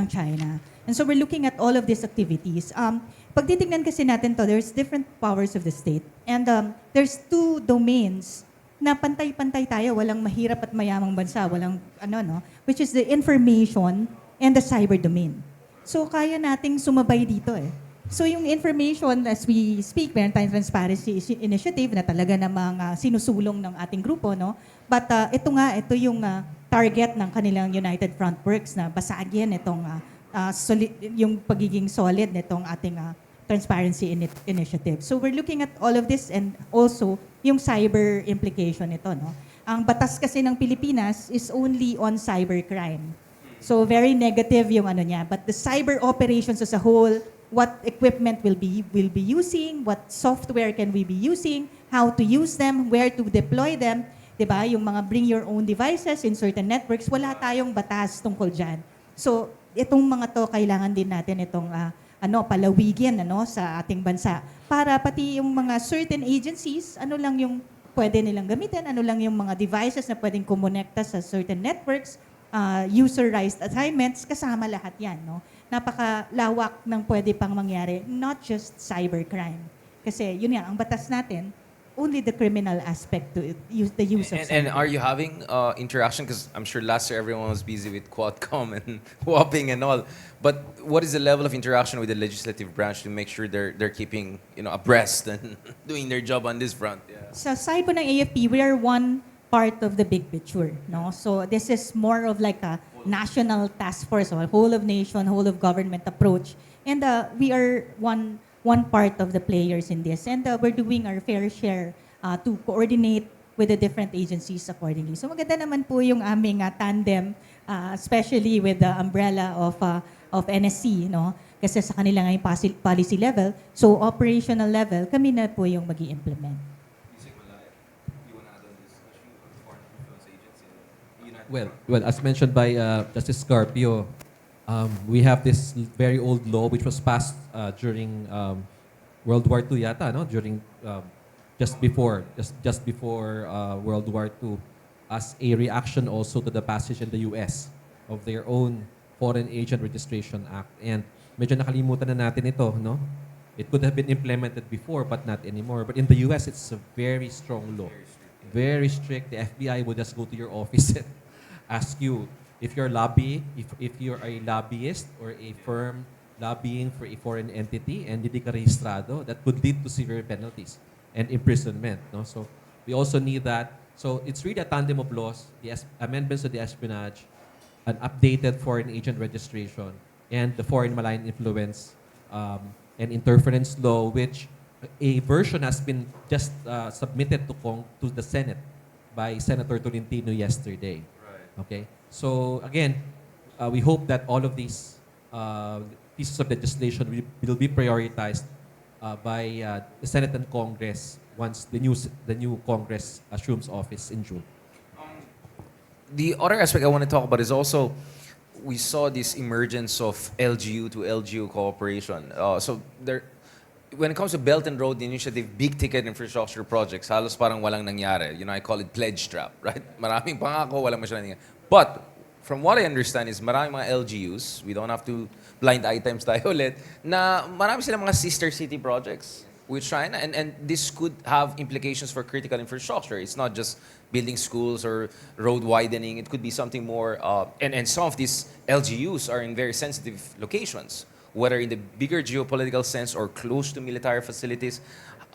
China. And so we're looking at all of these activities. Pag titignan kasi natin to, there's different powers of the state. And there's two domains na pantay-pantay tayo, walang mahirap at mayamang bansa, walang which is the information and the cyber domain. So kaya nating sumabay dito eh. So yung information, as we speak, meron tayong transparency initiative na talaga namang sinusulong ng ating grupo, no? But ito yung target ng kanilang United Front Works na basagin itong yung pagiging solid nitong ating transparency initiative. So we're looking at all of this and also yung cyber implication nito, no? Ang batas kasi ng Pilipinas is only on cybercrime. So very negative yung niya, but the cyber operations as a whole, what equipment will be using, what software can we be using, how to use them, where to deploy them, 'di ba? Yung mga bring your own devices in certain networks, wala tayong batas tungkol diyan. So itong mga to kailangan din natin itong palawigin sa ating bansa para pati yung mga certain agencies, lang yung pwede nilang gamitin, lang yung mga devices na pwedeng kumonekta sa certain networks, user-raised assignments, kasama lahat yan, no? Napakalawak ng pwede pang mangyari, not just cybercrime. Kasi yun nga, ang batas natin, only the criminal aspect to it, the use of And cyber. are you having interaction? Because I'm sure last year everyone was busy with Quadcom and whopping and all. But what is the level of interaction with the legislative branch to make sure they're keeping abreast and doing their job on this front? Yeah. Sa side po ng AFP, we are one part of the big picture, no? So this is more of like a national task force or whole of nation, whole of government approach. And we are one part of the players in this. And we're doing our fair share to coordinate with the different agencies accordingly. So maganda naman po yung aming tandem, especially with the umbrella of of NSC, no? Kasi sa kanila nga yung policy level. So, operational level, kami na po yung mag-i-implement. Well, as mentioned by Justice Scarpio, we have this very old law which was passed during World War II yata, no? During just before World War II, as a reaction also to the passage in the US of their own Foreign Agent Registration Act. And medyo nakalimutan na natin ito, no? It could have been implemented before, but not anymore. But in the US, it's a very strong law. Very strict. The FBI will just go to your office and ask you if you're if you're a lobbyist or a firm lobbying for a foreign entity and hindi ka rehistrado, that could lead to severe penalties and imprisonment. No? So we also need that. So it's really a tandem of laws, the amendments to the espionage, an updated foreign agent registration, and the foreign malign influence and interference law, which a version has been just submitted to the Senate by Senator Tolentino yesterday. Okay. So again, we hope that all of these pieces of legislation will be prioritized by the Senate and Congress once the new Congress assumes office in June. The other aspect I want to talk about is also we saw this emergence of LGU to LGU cooperation. So there, when it comes to Belt and Road Initiative, big ticket infrastructure projects, halos parang walang nangyari. You know, I call it pledge trap, right? Maraming pangako, walang masyadong nangyari. But from what I understand is maraming mga LGUs, we don't have to blind items tayo ulit, na marami silang mga sister city projects with China, and this could have implications for critical infrastructure. It's not just building schools or road widening. It could be something more, and some of these LGUs are in very sensitive locations, whether in the bigger geopolitical sense or close to military facilities.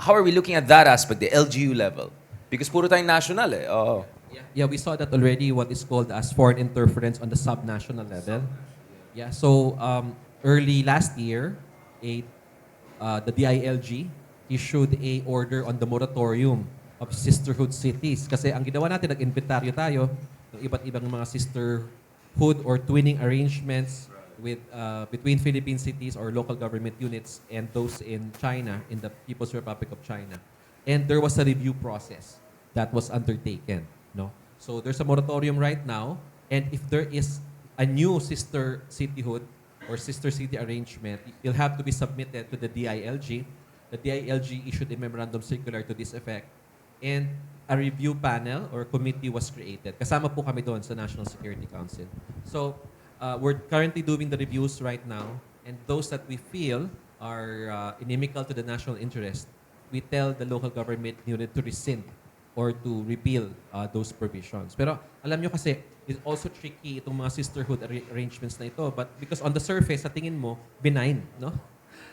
How are we looking at that aspect, the LGU level? Because puro tayong national eh. Oh. Yeah, we saw that already, what is called as foreign interference on the subnational level. Yeah, so early last year, the DILG issued a order on the moratorium of sisterhood cities. Kasi ang ginawa natin, nag-inventaryo tayo ng iba't ibang mga sisterhood or twinning arrangements with between Philippine cities or local government units and those in China, in the People's Republic of China. And there was a review process that was undertaken. No? So there's a moratorium right now, and if there is a new sister cityhood or sister city arrangement, it'll have to be submitted to the DILG. The DILG issued a memorandum circular to this effect, and a review panel or committee was created. Kasama po kami doon sa National Security Council. So we're currently doing the reviews right now, and those that we feel are inimical to the national interest, we tell the local government unit to rescind or to repeal those provisions. Pero alam nyo kasi, it's also tricky itong mga sisterhood arrangements na ito. But because on the surface, sa tingin mo, benign, no?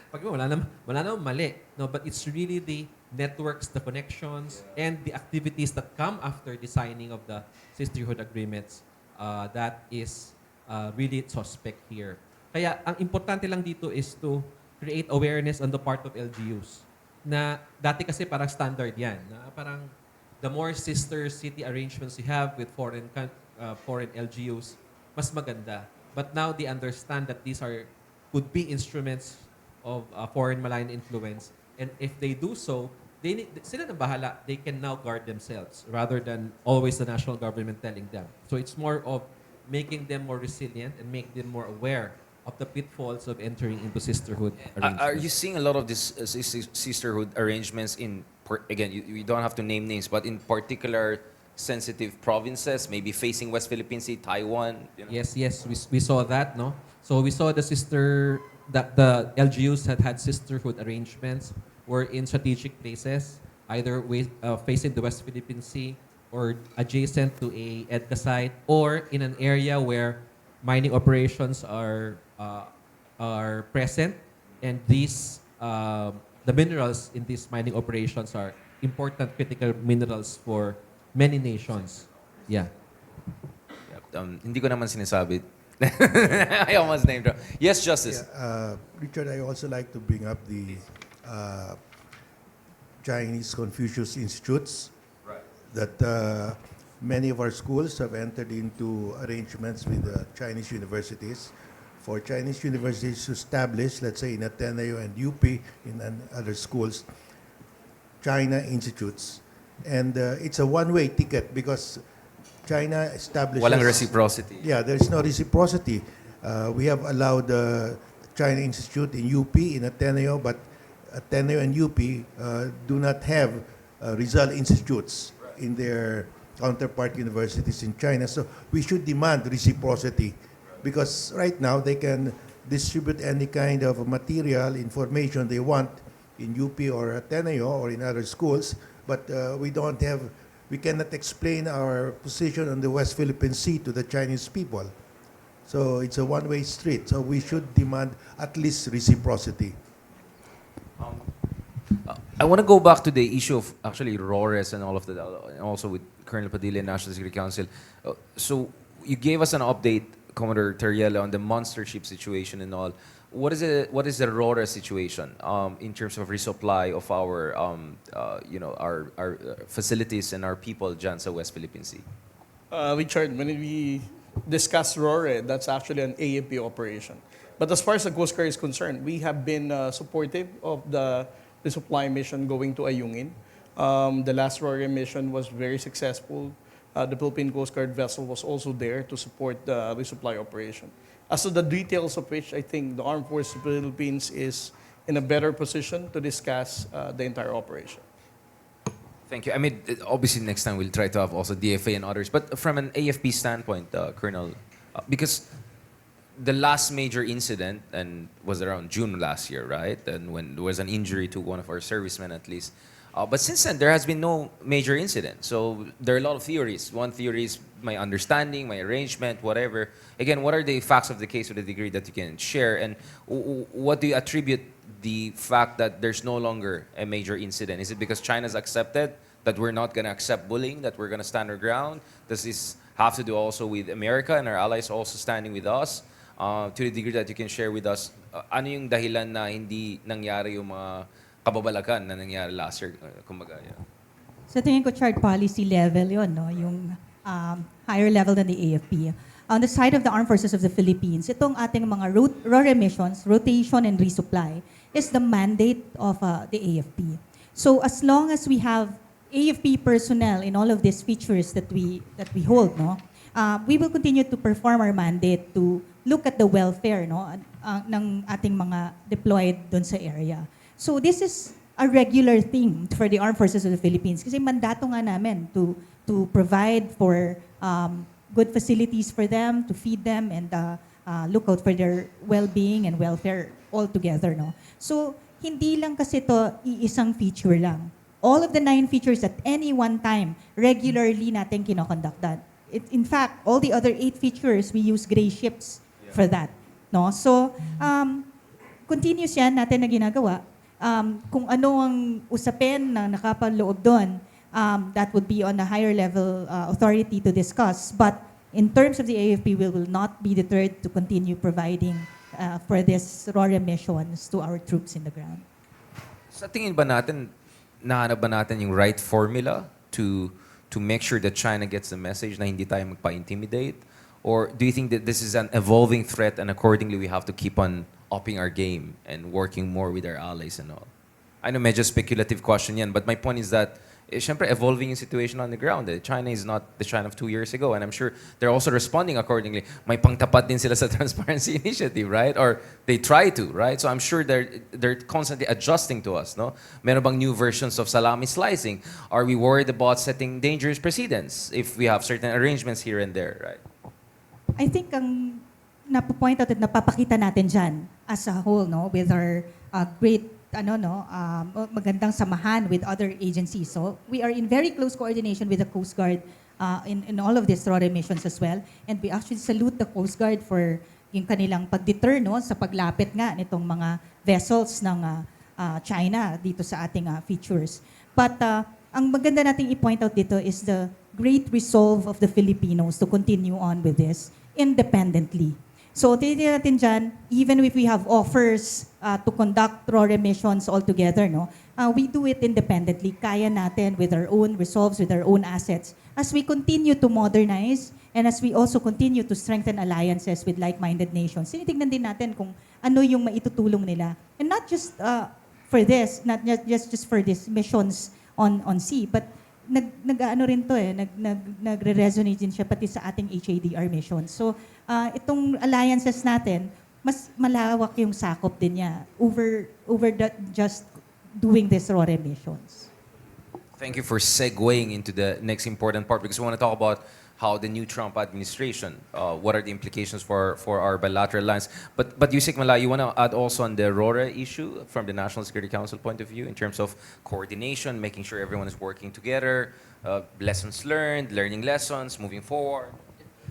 Pag wala namang mali, no? But it's really the networks, the connections, and the activities that come after the signing of the sisterhood agreements that is really suspect here. Kaya ang importante lang dito is to create awareness on the part of LGUs. Na dati kasi parang standard yan. Na parang the more sister city arrangements you have with foreign LGUs, mas maganda. But now they understand that these could be instruments of foreign malign influence, and if they do so, sila na bahala. They can now guard themselves rather than always the national government telling them. So it's more of making them more resilient and make them more aware of the pitfalls of entering into sisterhood arrangements. Are you seeing a lot of these sisterhood arrangements in, again, you don't have to name names, but in particular sensitive provinces, maybe facing West Philippine Sea, Taiwan? You know? Yes, we saw that, no? So we saw the LGUs had sisterhood arrangements were in strategic places, either facing the West Philippine Sea or adjacent to a EDCA site, or in an area where mining operations are present, and these the minerals in these mining operations are important critical minerals for many nations. Yeah. Hindi ko naman sinasabi. Ayaw mas name drop. Yes, Justice. Yeah, Richard, I also like to bring up the Chinese Confucius Institutes. Right. That many of our schools have entered into arrangements with Chinese universities for Chinese universities to establish, let's say in Ateneo and UP, in other schools, China institutes. And it's a one-way ticket because China establishes... Walang reciprocity. Yeah, there's no reciprocity. We have allowed China Institute in UP, in Ateneo, but Ateneo and UP do not have Rizal institutes in their counterpart universities in China. So we should demand reciprocity because right now they can distribute any kind of material, information they want in UP or Ateneo or in other schools, but we cannot explain our position on the West Philippine Sea to the Chinese people. So it's a one-way street. So we should demand at least reciprocity. I want to go back to the issue of actually RORES and all of that, and also with Colonel Padilla and National Security Council. So you gave us an update, Commodore Teriela, on the monster ship situation and all. What is the RORES situation in terms of resupply of our our facilities and our people dyan sa West Philippine Sea? Richard, when we discuss RORE, that's actually an AFP operation. But as far as the Coast Guard is concerned, we have been supportive of the resupply mission going to Ayungin. The last RORE mission was very successful. The Philippine Coast Guard vessel was also there to support the resupply operation. As to the details of which, I think the Armed Forces of the Philippines is in a better position to discuss the entire operation. Thank you. I mean, obviously next time we'll try to have also DFA and others. But from an AFP standpoint, Colonel, because the last major incident and was around June last year, right? And when there was an injury to one of our servicemen at least. But since then, there has been no major incident. So there are a lot of theories. One theory is my understanding, my arrangement, whatever. Again, what are the facts of the case to the degree that you can share? And what do you attribute the fact that there's no longer a major incident? Is it because China's accepted that we're not going to accept bullying, that we're going to stand our ground? Does this have to do also with America and our allies also standing with us? To the degree that you can share with us, ano yung dahilan na hindi nangyari yung mga kababalagan na nangyari last year? Kumbaga, yeah. Sa tingin ko, chart policy level yon, no? Yung higher level than the AFP. On the side of the Armed Forces of the Philippines, itong ating mga RORE missions, rotation and resupply, is the mandate of the AFP. So as long as we have AFP personnel in all of these features that we hold, no, we will continue to perform our mandate to look at the welfare, no, ng ating mga deployed doon sa area. So this is a regular thing for the Armed Forces of the Philippines kasi mandato nga namin to provide for good facilities for them, to feed them, and look out for their well-being and welfare altogether, no. So hindi lang kasi to iisang feature lang. All of the 9 features at any one time regularly natin kinokonductan. In fact, all the other 8 features we use gray ships for that, no. So continuous yan natin na ginagawa. Kung ano ang usapin na nakapaloob doon, that would be on a higher level authority to discuss. But in terms of the AFP, we will not be deterred to continue providing for these RORE missions to our troops in the ground. Sa tingin ba natin, nahanap ba natin yung right formula to make sure that China gets the message na hindi tayo magpa-intimidate? Or do you think that this is an evolving threat and accordingly we have to keep on upping our game and working more with our allies and all? I know medyo speculative question yan, but my point is that syempre evolving yung situation on the ground. China is not the China of 2 years ago, and I'm sure they're also responding accordingly. May pangtapat din sila sa Transparency Initiative, right? Or they try to, right? So I'm sure they're constantly adjusting to us, no? Meron bang new versions of salami slicing? Are we worried about setting dangerous precedents if we have certain arrangements here and there, right? I think ang napopoint out at napapakita natin dyan as a whole, no, with our great magandang samahan with other agencies. So we are in very close coordination with the Coast Guard in all of these RORE missions as well. And we actually salute the Coast Guard for yung kanilang pag-deter, no, sa paglapit nga nitong mga vessels ng China dito sa ating features. But ang maganda nating i-point out dito is the great resolve of the Filipinos to continue on with this independently. So, tinitin natin dyan, even if we have offers to conduct RORE missions all together, no, we do it independently. Kaya natin with our own resolves, with our own assets. As we continue to modernize And as we also continue to strengthen alliances with like-minded nations, tinitignan din natin kung ano yung maitutulong nila. And not just for this, not just for these missions on sea, but nag-ano rin to nagre-resonate din siya pati sa ating HADR mission. So, itong alliances natin, mas malawak yung sakop din niya over just doing these RORE missions. Thank you for segueing into the next important part because we want to talk about how the new Trump administration, what are the implications for our bilateral lines. But Yusek Mala, you want to add also on the RORE issue from the National Security Council point of view in terms of coordination, making sure everyone is working together, lessons learned, learning lessons, moving forward?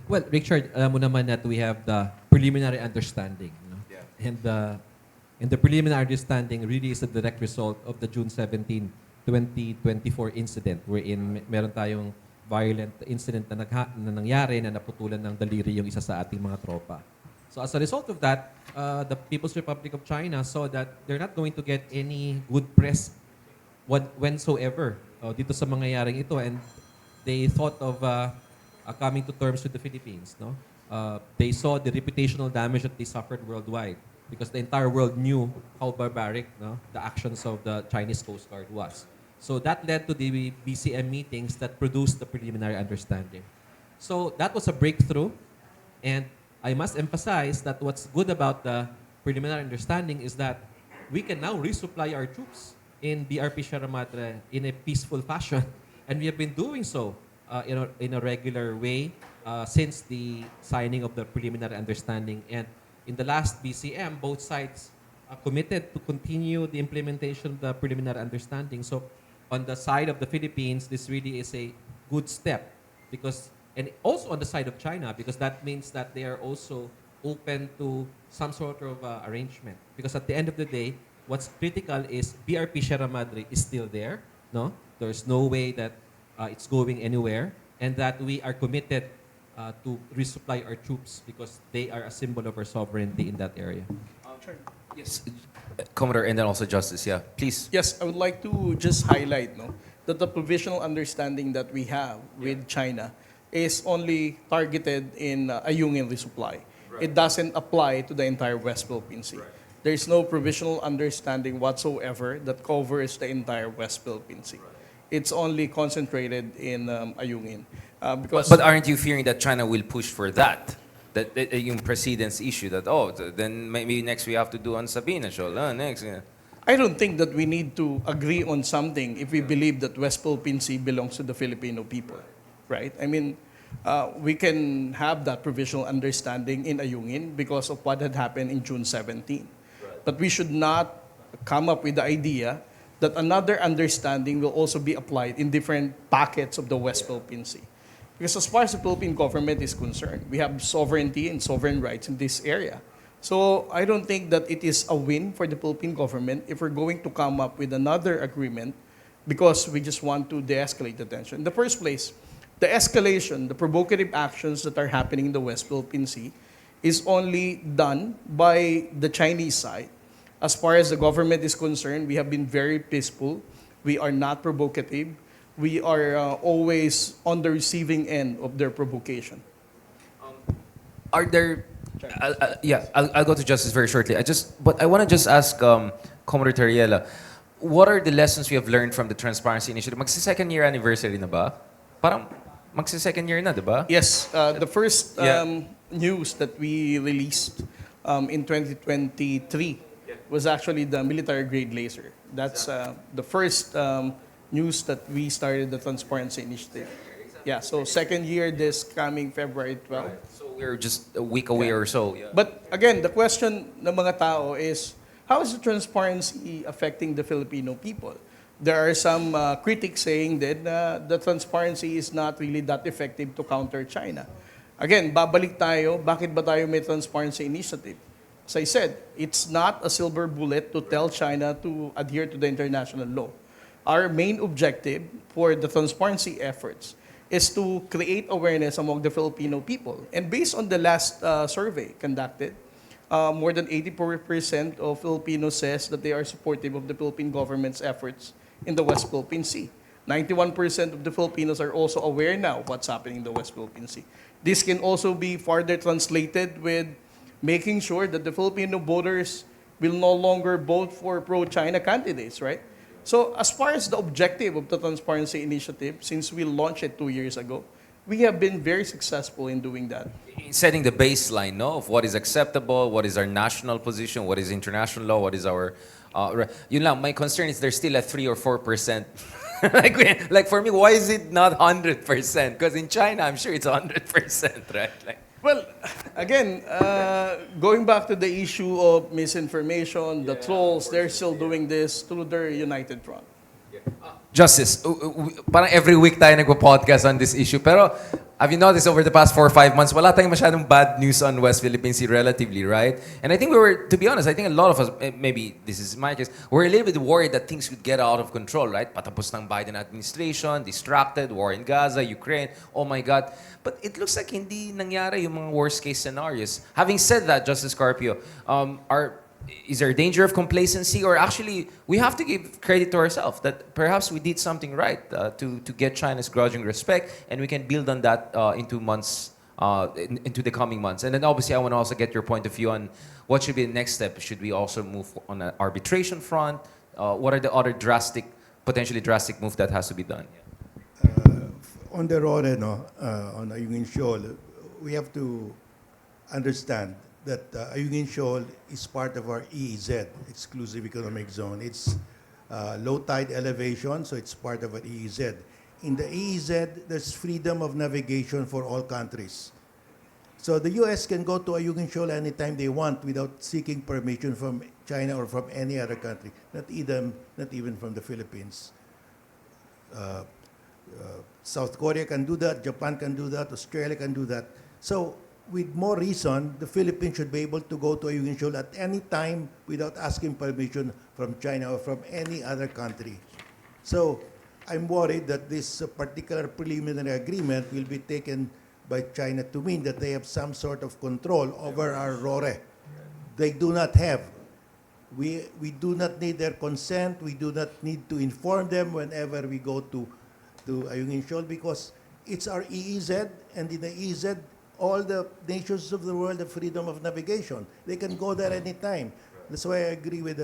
Well, Richard, alam mo naman that we have the preliminary understanding. No? Yeah. And the preliminary understanding really is a direct result of the June 17, 2024 incident wherein meron tayong violent incident na nangyari na naputulan ng daliri yung isa sa ating mga tropa. So as a result of that, the People's Republic of China saw that they're not going to get any good press whensoever dito sa mangyayaring ito, and they thought of coming to terms with the Philippines. No, they saw the reputational damage that they suffered worldwide because the entire world knew how barbaric the actions of the Chinese Coast Guard was. So that led to the BCM meetings that produced the preliminary understanding. So that was a breakthrough, and I must emphasize that what's good about the preliminary understanding is that we can now resupply our troops in BRP Sierra Madre in a peaceful fashion, and we have been doing so in a regular way since the signing of the preliminary understanding. And in the last BCM, both sides committed to continue the implementation of the preliminary understanding. So on the side of the Philippines, this really is a good step and also on the side of China, because that means that they are also open to some sort of arrangement. Because at the end of the day, what's critical is BRP Sierra Madre is still there. No, there's no way that it's going anywhere, and that we are committed to resupply our troops because they are a symbol of our sovereignty in that area. Sure. Yes, Commodore, and then also Justice. Yeah, please. Yes, I would like to just highlight that the provisional understanding that we have with China is only targeted in Ayungin resupply. Right. It doesn't apply to the entire West Philippine Sea. Right. There is no provisional understanding whatsoever that covers the entire West Philippine Sea. Right. It's only concentrated in Ayungin. But aren't you fearing that China will push for that? That yung precedence issue that, then maybe next we have to do on Sabina show. Next. Yeah. I don't think that we need to agree on something if we believe that West Philippine Sea belongs to the Filipino people, right? I mean, we can have that provisional understanding in Ayungin because of what had happened in June 17. Right. But we should not come up with the idea that another understanding will also be applied in different pockets of the West Philippine Sea. Because as far as the Philippine government is concerned, we have sovereignty and sovereign rights in this area. So I don't think that it is a win for the Philippine government if we're going to come up with another agreement because we just want to de-escalate the tension. In the first place, the escalation, the provocative actions that are happening in the West Philippine Sea is only done by the Chinese side. As far as the government is concerned, we have been very peaceful. We are not provocative. We are always on the receiving end of their provocation. Are there? I'll go to Justice very shortly. But I want to just ask Commodore Teriela, what are the lessons we have learned from the Transparency Initiative? Magsi-second year anniversary na ba? Parang magsi-second year na, di ba? Yes, the first news that we released in 2023 was actually the military-grade laser. That's the first news that we started the Transparency Initiative. Yeah, so second year this coming February 12. Right. So we're just a week away or so. Yeah. But again, the question ng mga tao is, how is the transparency affecting the Filipino people? There are some critics saying that the transparency is not really that effective to counter China. Again, babalik tayo, bakit ba tayo may Transparency Initiative? As I said, it's not a silver bullet to tell China to adhere to the international law. Our main objective for the transparency efforts is to create awareness among the Filipino people. And based on the last survey conducted, more than 84% of Filipinos says that they are supportive of the Philippine government's efforts in the West Philippine Sea. 91% of the Filipinos are also aware now of what's happening in the West Philippine Sea. This can also be further translated with making sure that the Filipino voters will no longer vote for pro-China candidates, right? So as far as the objective of the Transparency Initiative, since we launched it 2 years ago, we have been very successful in doing that. Setting the baseline, no, of what is acceptable, what is our national position, what is international law, what is our, yun lang, my concern is there's still a 3 or 4%. like for me, why is it not 100%? Because in China, I'm sure it's 100%, right? Like, Well, again, going back to the issue of misinformation, the trolls, they're still doing this through their united front. Justice, parang every week tayo nagpo-podcast on this issue. Pero have you noticed over the past 4 or 5 months, wala tayong masyadong bad news on West Philippine Sea relatively, right? And I think we were, to be honest, I think a lot of us, maybe this is my case, we're a little bit worried that things could get out of control, right? Patapos ng Biden administration, distracted, war in Gaza, Ukraine, oh my God. But it looks like hindi nangyari yung mga worst case scenarios. Having said that, Justice Carpio, is there a danger of complacency, or actually we have to give credit to ourselves that perhaps we did something right to get China's grudging respect, and we can build on that into the coming months. And then obviously I want to also get your point of view on what should be the next step. Should we also move on an arbitration front? What are the other potentially drastic move that has to be done? On the road, on Ayungin Shoal, we have to understand that Ayungin Shoal is part of our EEZ, Exclusive Economic Zone. It's low tide elevation, so it's part of our EEZ. In the EEZ, there's freedom of navigation for all countries. So the U.S. can go to Ayungin Shoal anytime they want without seeking permission from China or from any other country, not even from the Philippines. South Korea can do that, Japan can do that, Australia can do that. So with more reason, the Philippines should be able to go to Ayungin Shoal at any time without asking permission from China or from any other country. So I'm worried that this particular preliminary agreement will be taken by China to mean that they have some sort of control over our RORE. They do not have. We do not need their consent. We do not need to inform them whenever we go to Ayungin Shoal, because it's our EEZ, and in the EEZ, all the nations of the world have freedom of navigation. They can go there anytime. That's why I agree with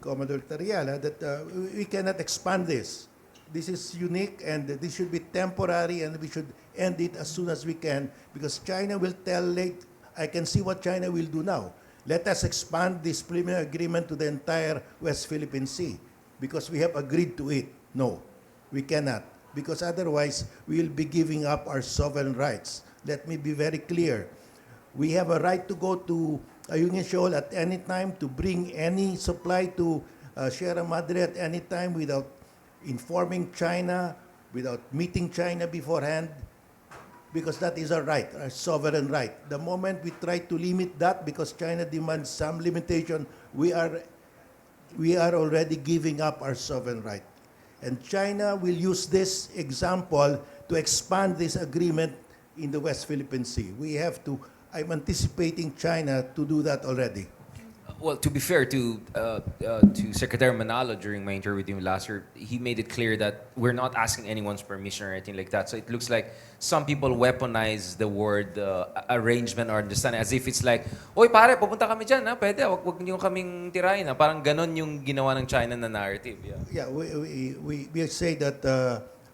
Commodore Tariala that we cannot expand this. This is unique, and this should be temporary, and we should end it as soon as we can, because China will tell late. I can see what China will do now. Let us expand this preliminary agreement to the entire West Philippine Sea, because we have agreed to it. No, we cannot, because otherwise we will be giving up our sovereign rights. Let me be very clear. We have a right to go to Ayungin Shoal at any time, to bring any supply to Sierra Madre at any time without informing China, without meeting China beforehand, because that is our right, our sovereign right. The moment we try to limit that because China demands some limitation, we are already giving up our sovereign right. And China will use this example to expand this agreement in the West Philippine Sea. I'm anticipating China to do that already. Well, to be fair to Secretary Manalo during my interview with him last year, he made it clear that we're not asking anyone's permission or anything like that. So it looks like some people weaponize the word arrangement or understanding as if it's like, oy pare, pupunta kami dyan, ha? Pwede, wag niyo kaming tirahin. Ha? Parang ganon yung ginawa ng China na narrative. Yeah, we say that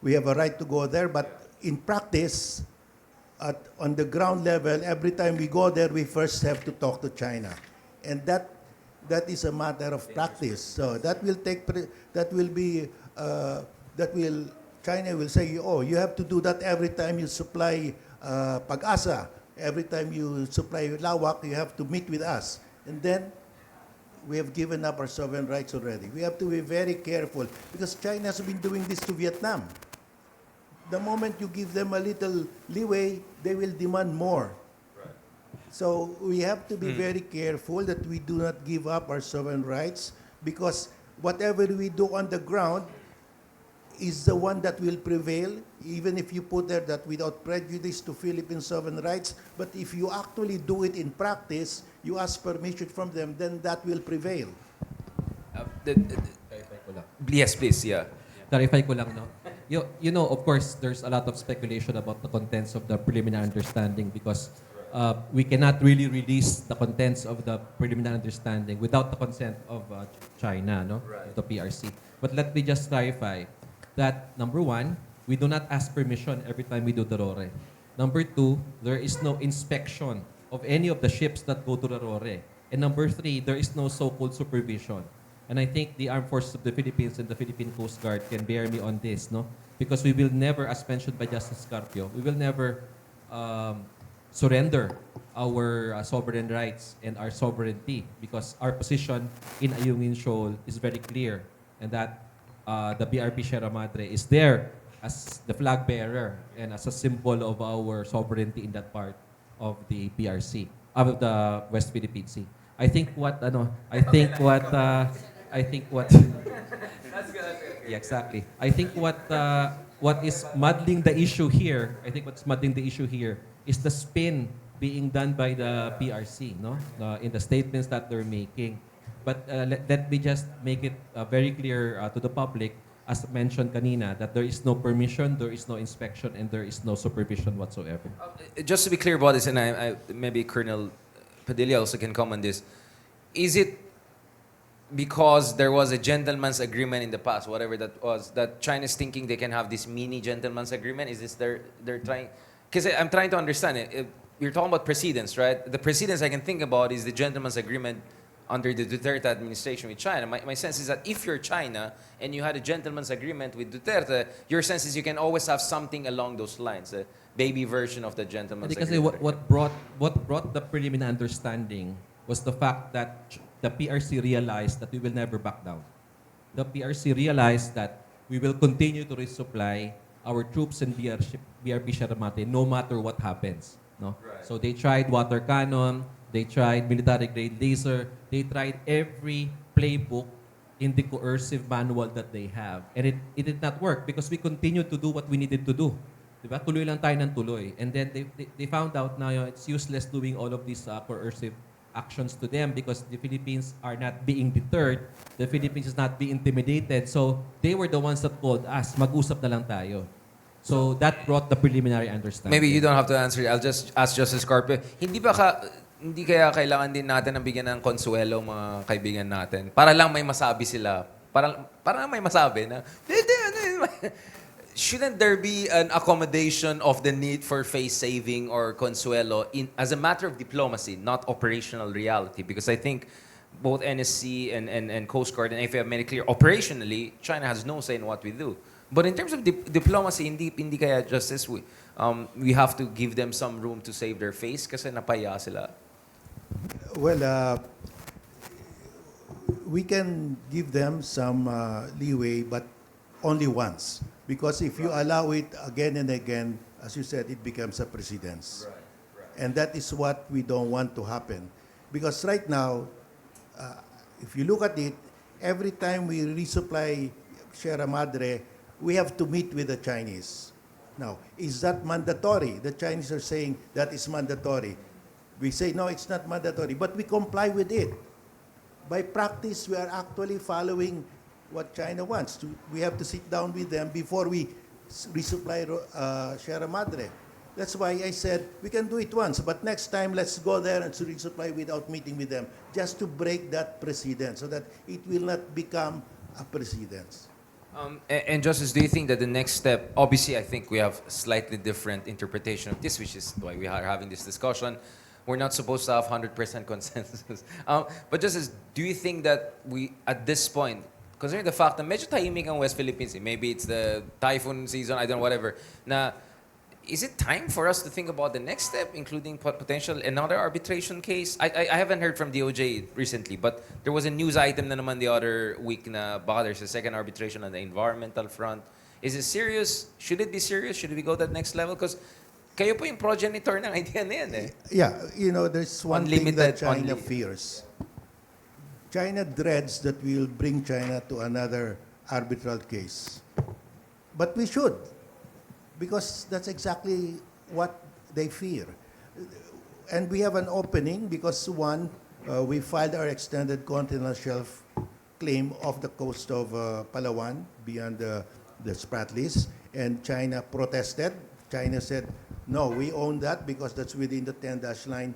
we have a right to go there, but in practice, on the ground level, every time we go there, we first have to talk to China. And that is a matter of practice. So China will say, oh, you have to do that every time you supply Pag-asa. Every time you supply Lawak, you have to meet with us. And then we have given up our sovereign rights already. We have to be very careful, because China has been doing this to Vietnam. The moment you give them a little leeway, they will demand more. So we have to be very careful that we do not give up our sovereign rights, because whatever we do on the ground is the one that will prevail, even if you put there that without prejudice to Philippine sovereign rights. But if you actually do it in practice, you ask permission from them, then that will prevail. Clarify ko lang. Yes, please, yeah. Clarify ko lang, no? You know, of course, there's a lot of speculation about the contents of the preliminary understanding because we cannot really release the contents of the preliminary understanding without the consent of China, no? Right. The PRC. But let me just clarify that, number one, we do not ask permission every time we do the RORE. Number two, there is no inspection of any of the ships that go to the RORE. And number three, there is no so-called supervision. And I think the Armed Forces of the Philippines and the Philippine Coast Guard can bear me on this, no? Because we will never, as mentioned by Justice Carpio, we will never surrender our sovereign rights and our sovereignty because our position in Ayungin Shoal is very clear and that the BRP Sierra Madre is there as the flag bearer and as a symbol of our sovereignty in that part of the PRC, of the West Philippine Sea. I think what yeah, exactly. I think what is muddling the issue here, is the spin being done by the PRC, no? In the statements that they're making. But let me just make it very clear to the public, as mentioned kanina, that there is no permission, there is no inspection, and there is no supervision whatsoever. Just to be clear about this, and I maybe Colonel Padilla also can comment on this, is it because there was a gentleman's agreement in the past, whatever that was, that China's thinking they can have this mini gentleman's agreement? Is this they're trying? Because I'm trying to understand it. You're talking about precedents, right? The precedents I can think about is the gentleman's agreement under the Duterte administration with China. My sense is that if you're China and you had a gentleman's agreement with Duterte, your sense is you can always have something along those lines, a baby version of the gentleman's Kasi agreement. what brought the preliminary understanding was the fact that the PRC realized that we will never back down. The PRC realized that we will continue to resupply our troops in BRP Sierra Madre no matter what happens. No? Right. So they tried water cannon, they tried military-grade laser, they tried every playbook in the coercive manual that they have. And it did not work because we continued to do what we needed to do. Diba? Tuloy lang tayo ng tuloy. And then they found out na it's useless doing all of these coercive actions to them because the Philippines are not being deterred. The Philippines is not being intimidated. So they were the ones that called us, mag-usap na lang tayo. So that brought the preliminary understanding. Maybe you don't have to answer it. I'll just ask Justice Carpe. Hindi kaya kailangan din natin ng bigyan ng konsuelo mga kaibigan natin para lang may masabi sila. Para lang may masabi na shouldn't there be an accommodation of the need for face saving or consuelo as a matter of diplomacy, not operational reality? Because I think both NSC and Coast Guard and AFA have made it clear operationally China has no say in what we do. But in terms of diplomacy, hindi kaya Justice, we have to give them some room to save their face kasi napaya sila. Well, we can give them some leeway, but only once. Because if you allow it again and again, as you said, it becomes a precedence. Right. And that is what we don't want to happen. Because right now, if you look at it, every time we resupply Sierra Madre, we have to meet with the Chinese. Now, is that mandatory? The Chinese are saying that is mandatory. We say, no, it's not mandatory, but we comply with it. By practice, we are actually following what China wants. We have to sit down with them before we resupply Sierra Madre. That's why I said we can do it once, but next time let's go there and resupply without meeting with them, just to break that precedent so that it will not become a precedence. And Justice, do you think that the next step, obviously I think we have slightly different interpretation of this, which is why we are having this discussion. We're not supposed to have 100% consensus. But Justice, do you think that we, at this point, considering the fact na medyo tahimik ang West Philippines, maybe it's the typhoon season, I don't know, whatever, na is it time for us to think about the next step, including potential another arbitration case? I haven't heard from DOJ recently, but there was a news item na naman the other week na baka there's a second arbitration on the environmental front. Is it serious? Should it be serious? Should we go to that next level? Because kayo po yung progenitor ng idea na yan eh. Yeah, you know, there's one thing that China fears. China dreads that we will bring China to another arbitral case. But we should, because that's exactly what they fear. And we have an opening because, one, we filed our extended continental shelf claim off the coast of Palawan, beyond the Spratlys. and China protested. China said, no, we own that because that's within the 10-dash line.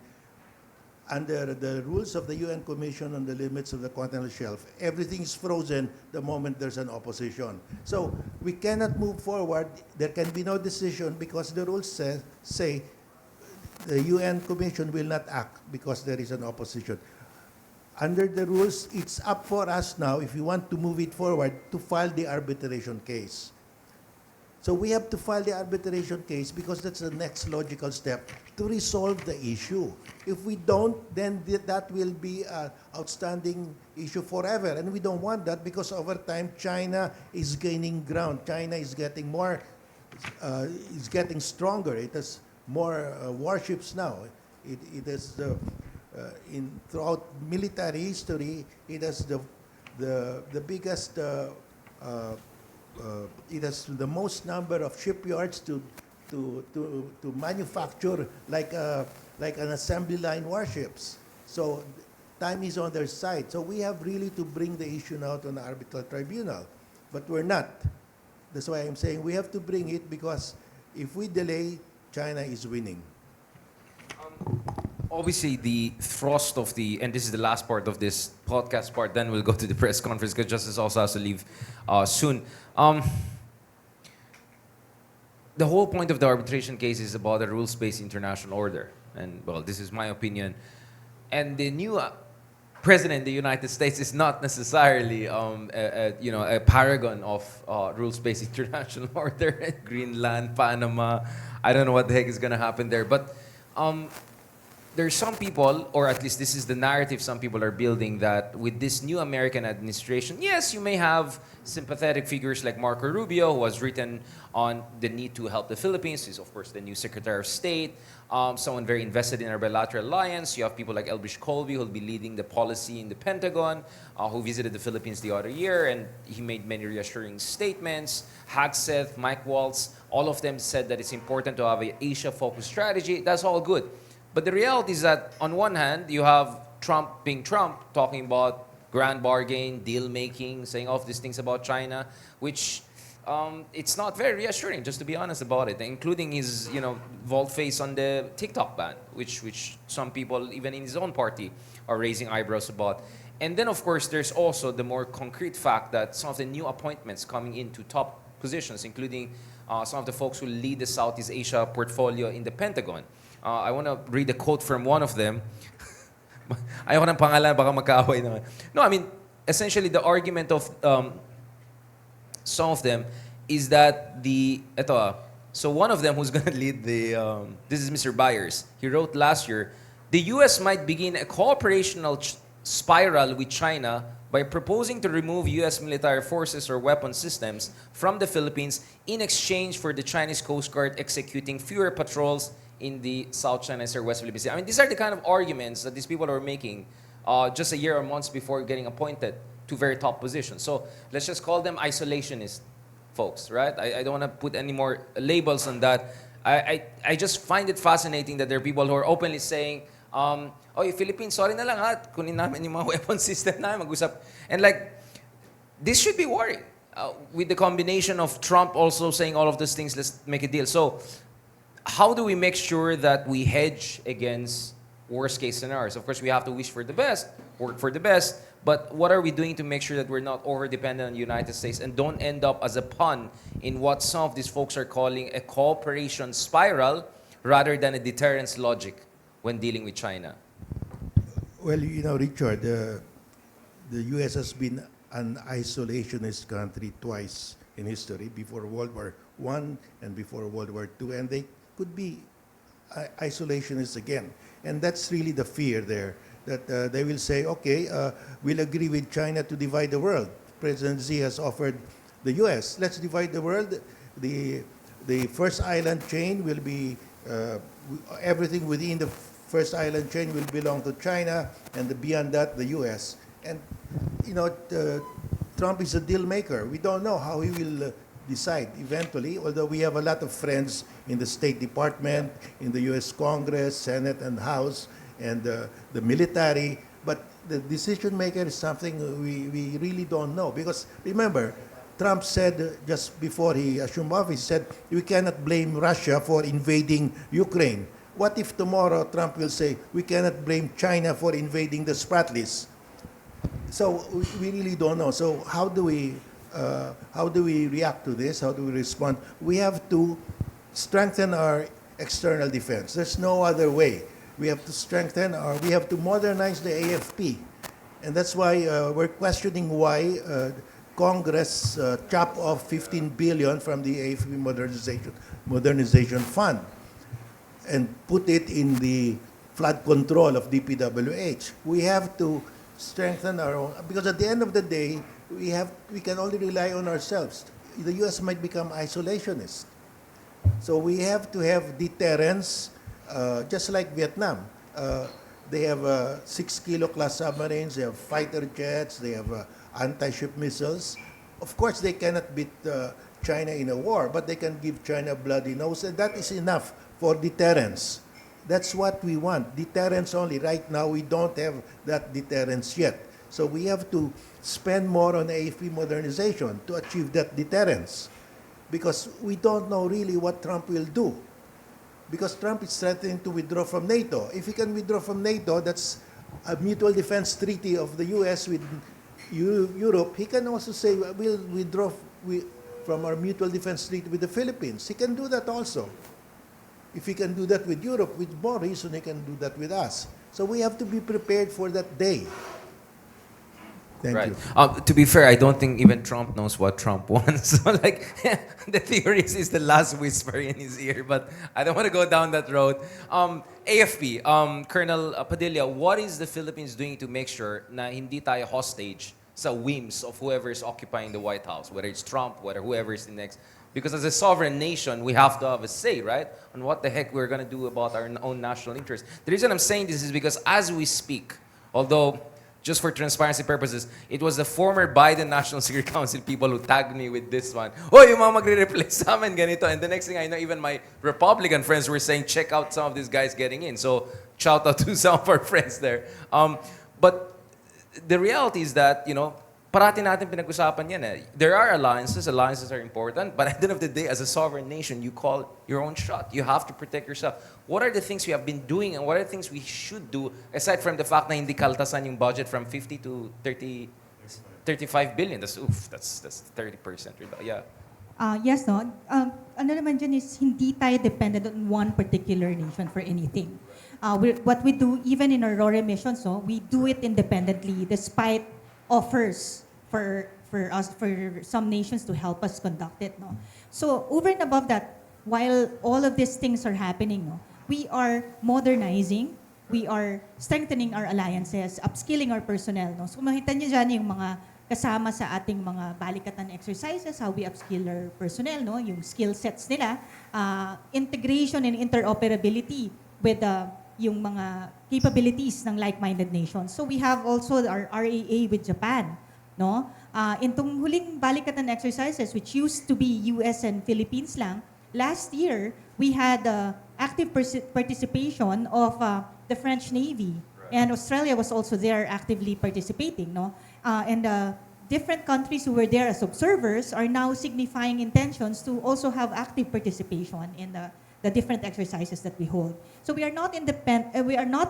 Under the rules of the UN Commission on the Limits of the Continental Shelf, everything is frozen the moment there's an opposition. So we cannot move forward. There can be no decision because the rules say the UN Commission will not act because there is an opposition. Under the rules, it's up for us now, if we want to move it forward, to file the arbitration case. So we have to file the arbitration case because that's the next logical step to resolve the issue. If we don't, then that will be an outstanding issue forever. And we don't want that because over time, China is gaining ground. China is getting more, is getting stronger. It has more warships now. It has throughout military history, it has the biggest it has the most number of shipyards to manufacture like an assembly line warships. So time is on their side. So we have really to bring the issue now to an arbitral tribunal, but we're not. That's why I'm saying we have to bring it because if we delay, China is winning. Obviously, the thrust of and this is the last part of this podcast part, then we'll go to the press conference because Justice also has to leave soon. The whole point of the arbitration case is about a rules-based international order. And, well, this is my opinion. And the new president of the United States is not necessarily a paragon of rules-based international order. Greenland, Panama, I don't know what the heck is going to happen there. But there's some people, or at least this is the narrative some people are building, that with this new American administration, yes, you may have sympathetic figures like Marco Rubio, who has written on the need to help the Philippines. He's, of course, the new Secretary of State, someone very invested in our bilateral alliance. You have people like Elbridge Colby, who will be leading the policy in the Pentagon, who visited the Philippines the other year, and he made many reassuring statements. Hagseth, Mike Waltz, all of them said that it's important to have an Asia-focused strategy. That's all good. But the reality is that, on one hand, you have Trump being Trump, talking about grand bargain, deal-making, saying all of these things about China, which it's not very reassuring, just to be honest about it, including his, volte-face on the TikTok ban, which some people, even in his own party, are raising eyebrows about. And then, of course, there's also the more concrete fact that some of the new appointments coming into top positions, including some of the folks who lead the Southeast Asia portfolio in the Pentagon. I want to read a quote from one of them. Ayoko ng pangalan, baka magkaaway naman. No, I mean, essentially the argument of some of them is that so one of them who's going to lead this is Mr. Byers. He wrote last year, the U.S. might begin a cooperational spiral with China by proposing to remove U.S. military forces or weapon systems from the Philippines in exchange for the Chinese Coast Guard executing fewer patrols in the South China Sea or West Philippine Sea. I mean, these are the kind of arguments that these people are making just a year or months before getting appointed to very top positions. So let's just call them isolationist folks, right? I don't want to put any more labels on that. I just find it fascinating that there are people who are openly saying, Philippines, sorry na lang ha, kunin namin yung mga weapon system namin, mag-usap. And this should be worrying. With the combination of Trump also saying all of these things, let's make a deal. So how do we make sure that we hedge against worst case scenarios? Of course, we have to wish for the best, work for the best, but what are we doing to make sure that we're not over-dependent on the United States and don't end up as a pun in what some of these folks are calling a cooperation spiral rather than a deterrence logic when dealing with China? Well, Richard, the U.S. has been an isolationist country twice in history, before World War I and before World War II, and they could be isolationists again. And that's really the fear there, that they will say, okay, we'll agree with China to divide the world. President Xi has offered the U.S., let's divide the world. The first island chain will be, everything within the first island chain will belong to China, and beyond that, the U.S. And, Trump is a deal maker. We don't know how he will decide eventually, although we have a lot of friends in the State Department, in the U.S. Congress, Senate, and House, and the military. But the decision maker is something we really don't know. Because remember, Trump said just before he assumed office, he said, we cannot blame Russia for invading Ukraine. What if tomorrow Trump will say, we cannot blame China for invading the Spratlys? So we really don't know. So how do we react to this? How do we respond? We have to strengthen our external defense. There's no other way. We have to we have to modernize the AFP. And that's why we're questioning why Congress chopped off 15 billion from the AFP modernization fund and put it in the flood control of DPWH. We have to strengthen our own, because at the end of the day, we can only rely on ourselves. The U.S. might become isolationist. So we have to have deterrence, just like Vietnam. They have 6-kilo class submarines, they have fighter jets, they have anti-ship missiles. Of course, they cannot beat China in a war, but they can give China a bloody nose, and that is enough for deterrence. That's what we want, deterrence only. Right now, we don't have that deterrence yet. So we have to spend more on AFP modernization to achieve that deterrence, because we don't know really what Trump will do. Because Trump is threatening to withdraw from NATO. If he can withdraw from NATO, that's a mutual defense treaty of the U.S. with Europe. He can also say, we'll withdraw from our mutual defense treaty with the Philippines. He can do that also. If he can do that with Europe, with more reason he can do that with us. So we have to be prepared for that day. Thank you. To be fair, I don't think even Trump knows what Trump wants. So, like, the theory is the last whisper in his ear, but I don't want to go down that road. AFP, Colonel Padilla, what is the Philippines doing to make sure na hindi tayo hostage sa whims of whoever is occupying the White House, whether it's Trump, whether whoever is the next? Because as a sovereign nation, we have to have a say, right, on what the heck we're going to do about our own national interests. The reason I'm saying this is because as we speak, although just for transparency purposes, it was the former Biden National Security Council people who tagged me with this one. Oh, yung mga magre-replace sa amin, ganito. And the next thing I know, even my Republican friends were saying, check out some of these guys getting in. So, shout out to some of our friends there. But the reality is that, parati natin pinag-usapan yan eh. There are alliances. Alliances are important. But at the end of the day, as a sovereign nation, you call your own shot. You have to protect yourself. What are the things we have been doing and what are the things we should do aside from the fact na hindi kaltasan yung budget from 50 to 35 billion? That's 30%. Yeah. Yes, no. Ano naman dyan is hindi tayo dependent on one particular nation for anything. What we do, even in our RORE missions, no, we do it independently despite offers for some nations to help us conduct it. No? So over and above that, while all of these things are happening, no, we are modernizing, we are strengthening our alliances, upskilling our personnel. No? So makita niyo dyan yung mga kasama sa ating mga balikatan exercises, how we upskill our personnel, no? Yung skill sets nila, integration and interoperability with yung mga capabilities ng like-minded nations. So we have also our RAA with Japan, no? Itong huling balikatan exercises, which used to be US and Philippines lang, last year we had active participation of the French Navy, and Australia was also there actively participating, no? And different countries who were there as observers are now signifying intentions to also have active participation in the different exercises that we hold. So we are not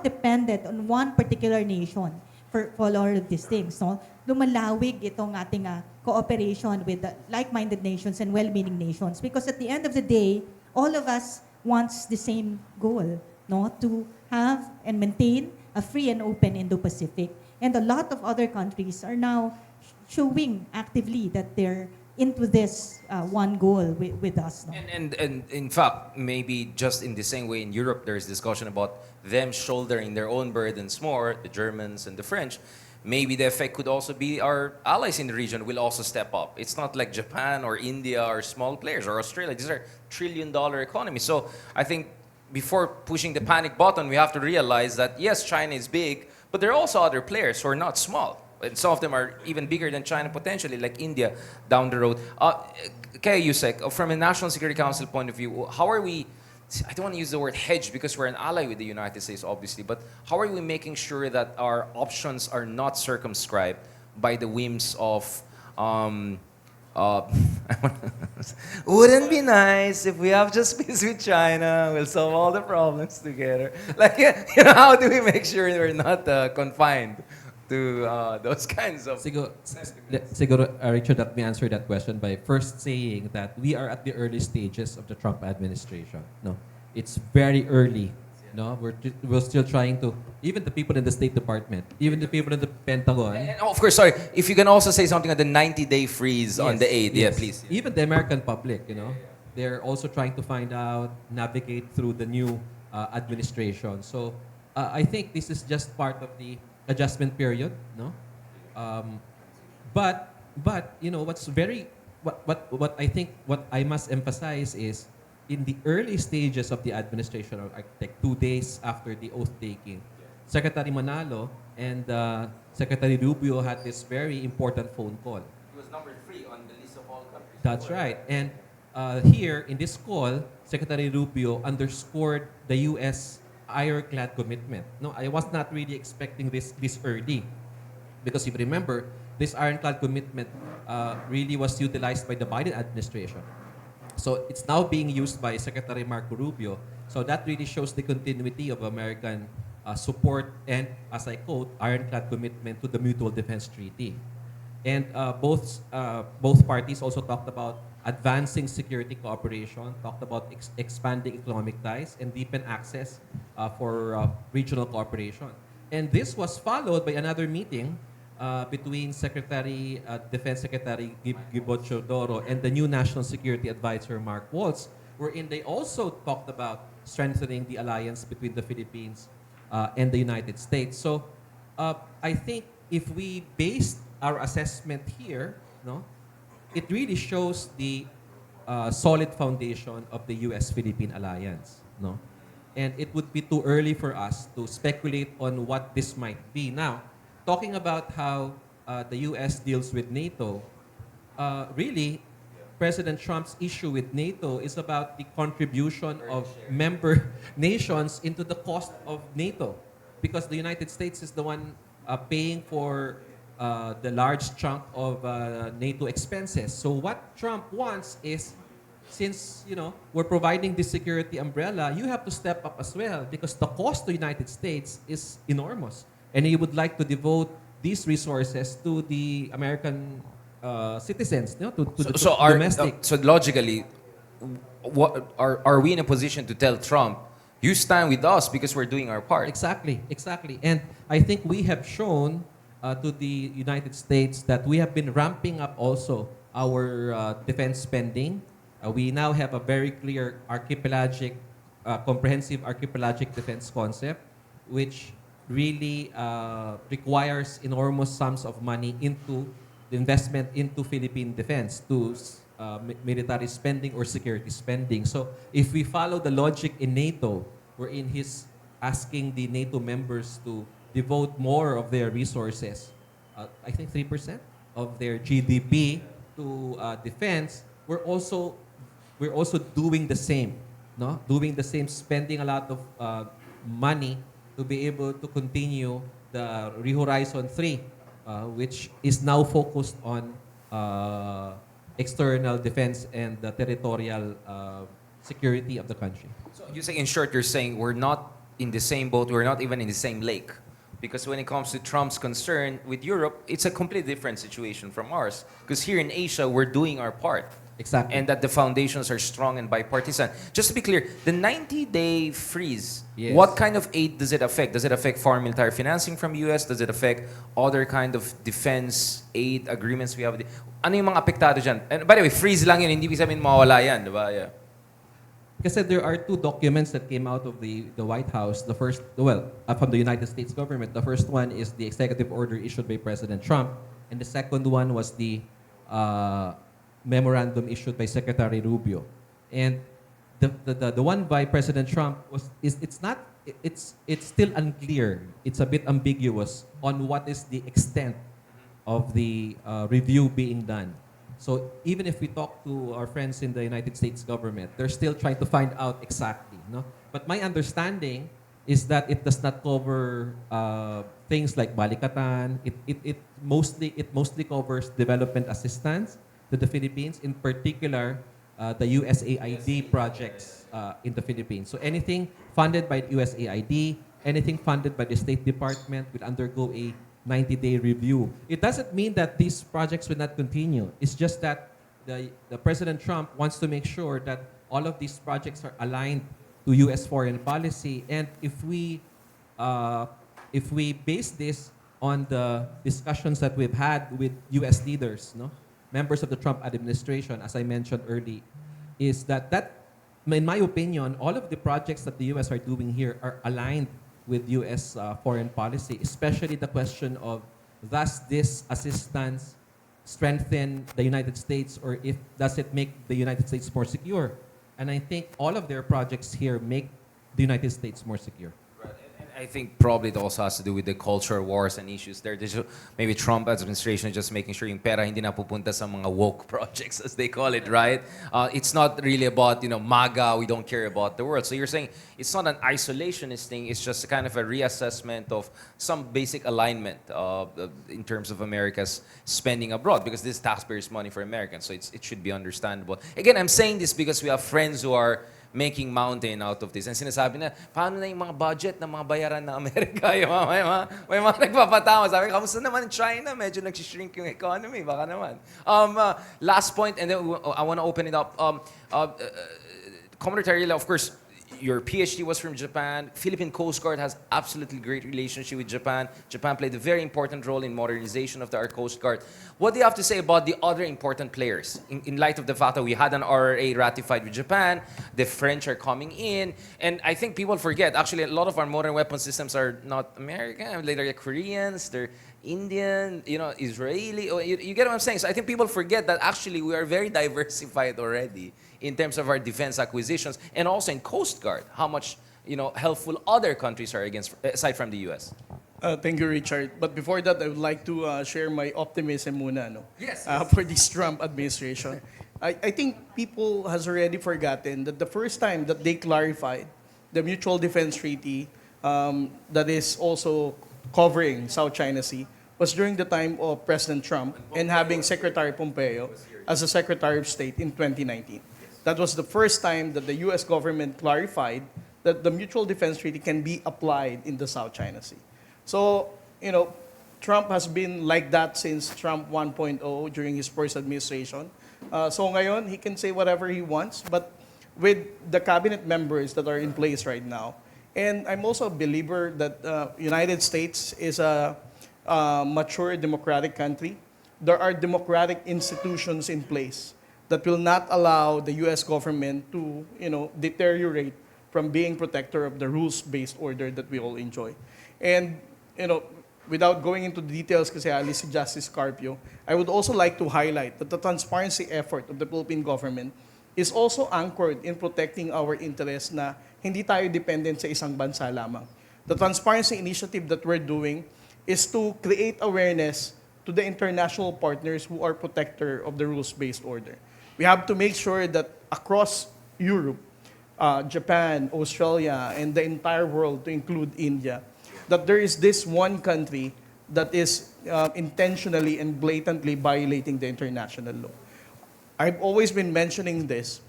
dependent on one particular nation for all of these things. No? Lumalawig itong ating cooperation with the like-minded nations and well-meaning nations, because at the end of the day, all of us wants the same goal, no? To have and maintain a free and open Indo-Pacific. And a lot of other countries are now showing actively that they're into this one goal with us. No? And in fact, maybe just in the same way in Europe, there's discussion about them shouldering their own burdens more, the Germans and the French. Maybe the effect could also be our allies in the region will also step up. It's not like Japan or India or small players or Australia. These are trillion-dollar economies. So I think before pushing the panic button, we have to realize that, yes, China is big, but there are also other players who are not small. And some of them are even bigger than China potentially, like India down the road. Kaya Yusek, from a National Security Council point of view, how are we, I don't want to use the word hedge because we're an ally with the United States, obviously, but how are we making sure that our options are not circumscribed by the whims of Uh, wouldn't be nice if we have just peace with China. We'll solve all the problems together. Like, how do we make sure we're not confined to those kinds of... Siguro, Richard, let me answer that question by first saying that we are at the early stages of the Trump administration. No, it's very early. No, we're still trying to, even the people in the State Department, even the people in the Pentagon. And of course, sorry, if you can also say something on the 90-day freeze on the aid. Yeah, Yes. please. Even the American public, they're also trying to find out, navigate through the new administration. So I think this is just part of the adjustment period, no? But what I think what I must emphasize is in the early stages of the administration, or like 2 days after the oath taking, Secretary Manalo and Secretary Rubio had this very important phone call. It was number 3 on the list of all countries. That's right. And here in this call, Secretary Rubio underscored the U.S. ironclad commitment. No, I was not really expecting this early, because if you remember, this ironclad commitment really was utilized by the Biden administration. So it's now being used by Secretary Marco Rubio. So that really shows the continuity of American support and, as I quote, ironclad commitment to the Mutual Defense Treaty. And both parties also talked about advancing security cooperation, talked about expanding economic ties, and deepen access for regional cooperation. And this was followed by another meeting between Defense Secretary Gibo Chodoro and the new National Security Advisor Mark Waltz, wherein they also talked about strengthening the alliance between the Philippines and the United States. So I think if we base our assessment here, it really shows the solid foundation of the US-Philippine alliance. And it would be too early for us to speculate on what this might be. Now, talking about how the U.S. deals with NATO, really, President Trump's issue with NATO is about the contribution of member nations into the cost of NATO, because the United States is the one paying for the large chunk of NATO expenses. So what Trump wants is, since we're providing this security umbrella, you have to step up as well, because the cost to the United States is enormous. And he would like to devote these resources to the American citizens, to the domestic. So logically, what are we in a position to tell Trump, you stand with us because we're doing our part? Exactly. And I think we have shown to the United States that we have been ramping up also our defense spending. We now have a very clear comprehensive archipelagic defense concept, which really requires enormous sums of money into the investment into Philippine defense, to military spending or security spending. So if we follow the logic in NATO, wherein he's asking the NATO members to devote more of their resources, I think 3% of their GDP to defense, we're also doing the same, doing the same, spending a lot of money to be able to continue the Rehorizon 3, which is now focused on external defense and the territorial security of the country. So in short, you're saying we're not in the same boat, we're not even in the same lake. Because when it comes to Trump's concern with Europe, it's a completely different situation from ours. Because here in Asia, we're doing our part. Exactly. And that the foundations are strong and bipartisan. Just to be clear, the 90-day freeze, Yes. what kind of aid does it affect? Does it affect foreign military financing from US? Does it affect other kind of defense aid agreements we have? Ano yung mga apektado dyan? And by the way, freeze lang yun, hindi ibig sabihin mawawala yan, di ba? Yeah. Kasi there are 2 documents that came out of the White House. The first, from the United States government. The first one is the executive order issued by President Trump, and the second one was the memorandum issued by Secretary Rubio. And the one by President Trump it's still unclear. It's a bit ambiguous on what is the extent of the review being done. So even if we talk to our friends in the United States government, they're still trying to find out exactly. But my understanding is that it does not cover things like balikatan. It mostly covers development assistance, to the Philippines, in particular the USAID projects in the Philippines. So anything funded by USAID, anything funded by the State Department will undergo a 90-day review. It doesn't mean that these projects will not continue. It's just that the President Trump wants to make sure that all of these projects are aligned to U.S. foreign policy. And if we base this on the discussions that we've had with U.S. leaders, no, members of the Trump administration, as I mentioned early, is that in my opinion, all of the projects that the U.S. are doing here are aligned with U.S. Foreign policy, especially the question of does this assistance strengthen the United States, or does it make the United States more secure? And I think all of their projects here make the United States more secure. And I think probably it also has to do with the culture wars and issues there. Maybe Trump administration is just making sure yung pera hindi na pupunta sa mga woke projects, as they call it, right? It's not really about, MAGA, we don't care about the world. So you're saying it's not an isolationist thing, it's just kind of a reassessment of some basic alignment in terms of America's spending abroad, because this is taxpayers' money for Americans, so it should be understandable. Again, I'm saying this because we have friends who are making mountain out of this. And sinasabi na, paano na yung mga budget ng mga bayaran ng Amerika? May mga nagpapatawa. Sabi, kamusta naman China? Medyo nag-shrink yung economy. Baka naman. Last point, and then I want to open it up. Commodore Tarila, of course, your PhD was from Japan. Philippine Coast Guard has absolutely great relationship with Japan. Japan played a very important role in modernization of our Coast Guard. What do you have to say about the other important players in light of the fact that we had an RRA ratified with Japan, the French are coming in, and I think people forget, actually a lot of our modern weapon systems are not American, they're Koreans, they're Indian, Israeli. You get what I'm saying? So I think people forget that actually we are very diversified already in terms of our defense acquisitions, and also in Coast Guard, how much helpful other countries are aside from the U.S. Thank you, Richard. But before that, I would like to share my optimism muna, Yes. for this Trump administration. I think people has already forgotten that the first time that they clarified the Mutual Defense Treaty that is also covering South China Sea was during the time of President Trump and having Secretary Pompeo as a Secretary of State in 2019. That was the first time that the U.S. government clarified that the Mutual Defense Treaty can be applied in the South China Sea. So, Trump has been like that since Trump 1.0 during his first administration. So ngayon, he can say whatever he wants, but with the cabinet members that are in place right now, and I'm also a believer that United States is a mature democratic country. There are democratic institutions in place that will not allow the U.S. government to, deteriorate from being protector of the rules-based order that we all enjoy. And, without going into the details kasi alis si Justice Carpio, I would also like to highlight that the transparency effort of the Philippine government is also anchored in protecting our interests na hindi tayo dependent sa isang bansa lamang. The transparency initiative that we're doing is to create awareness to the international partners who are protector of the rules-based order. We have to make sure that across Europe, Japan, Australia, and the entire world, to include India, that there is this one country that is intentionally and blatantly violating the international law. I've always been mentioning this.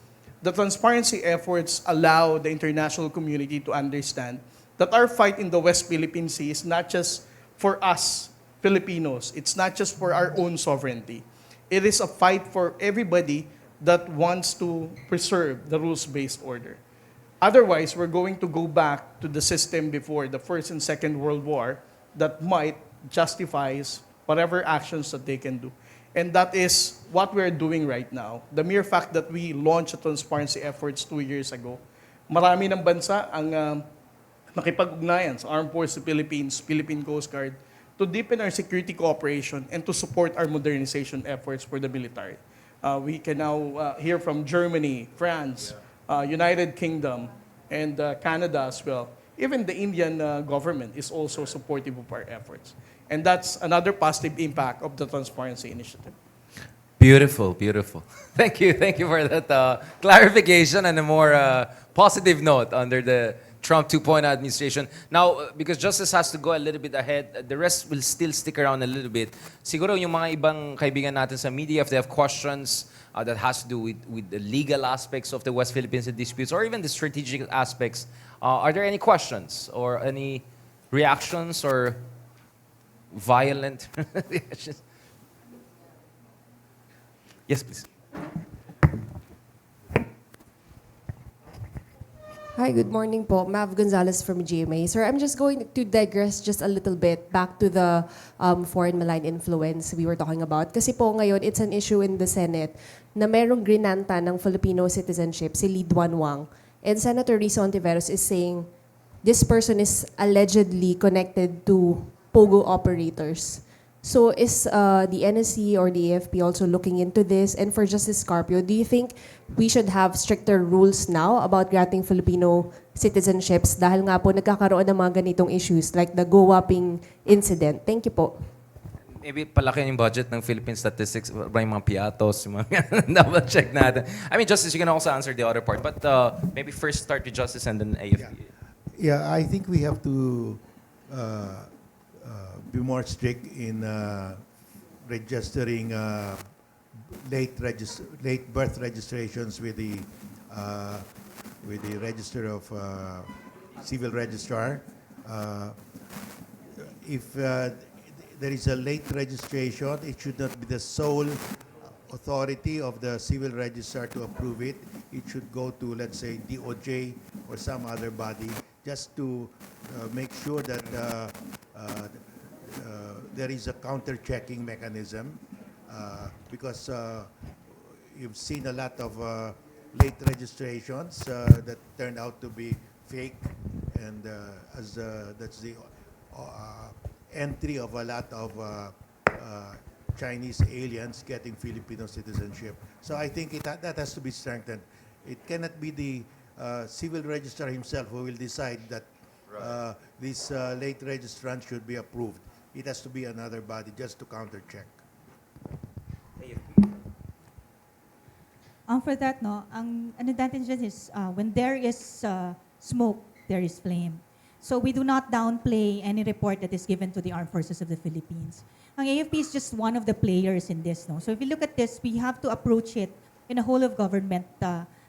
The transparency efforts allow the international community to understand that our fight in the West Philippine Sea is not just for us, Filipinos. It's not just for our own sovereignty. It is a fight for everybody that wants to preserve the rules-based order. Otherwise, we're going to go back to the system before the First and Second World War that might justifies whatever actions that they can do. And that is what we're doing right now. The mere fact that we launched transparency efforts 2 years ago, marami ng bansa ang nakipag-ugnayan sa Armed Forces of the Philippines, Philippine Coast Guard, to deepen our security cooperation and to support our modernization efforts for the military. We can now hear from Germany, France, United Kingdom, and Canada as well. Even the Indian government is also supportive of our efforts. And that's another positive impact of the Transparency Initiative. Beautiful, beautiful. Thank you for that clarification and a more positive note under the Trump 2.0 administration. Now, because Justice has to go a little bit ahead, the rest will still stick around a little bit. Siguro yung mga ibang kaibigan natin sa media, if they have questions that has to do with the legal aspects of the West Philippines disputes or even the strategic aspects, are there any questions or any reactions or violent reactions? Yes, please. Hi, good morning po. Mav Gonzalez from GMA. Sir, I'm just going to digress just a little bit back to the foreign malign influence we were talking about. Kasi po ngayon, it's an issue in the Senate na merong grinanta ng Filipino citizenship, si Lee Duan Wang. And Senator Risa Ontiveros is saying this person is allegedly connected to Pogo operators. So is the NSC or the AFP also looking into this? And for Justice Carpio, do you think we should have stricter rules now about granting Filipino citizenships dahil nga po nagkakaroon ng mga ganitong issues like the go-wapping incident? Thank you po. Maybe palaki yung budget ng Philippine Statistics, yung mga piatos, yung mga double check natin. I mean, Justice, you can also answer the other part, but maybe first start with Justice and then AFP. Yeah, I think we have to be more strict in registering late birth registrations with the Register of Civil Registrar. If there is a late registration, it should not be the sole authority of the civil registrar to approve it. It should go to, let's say, DOJ or some other body, just to make sure that there is a counter-checking mechanism, because you've seen a lot of late registrations that turned out to be fake, and that's the entry of a lot of Chinese aliens getting Filipino citizenship. So I think that has to be strengthened. It cannot be the civil registrar himself who will decide that this late registrant should be approved. It has to be another body just to counter-check. For that, no, ang ano natin dyan is when there is smoke, there is flame. So we do not downplay any report that is given to the Armed Forces of the Philippines. Ang AFP is just one of the players in this, no. So if you look at this, we have to approach it in a whole of government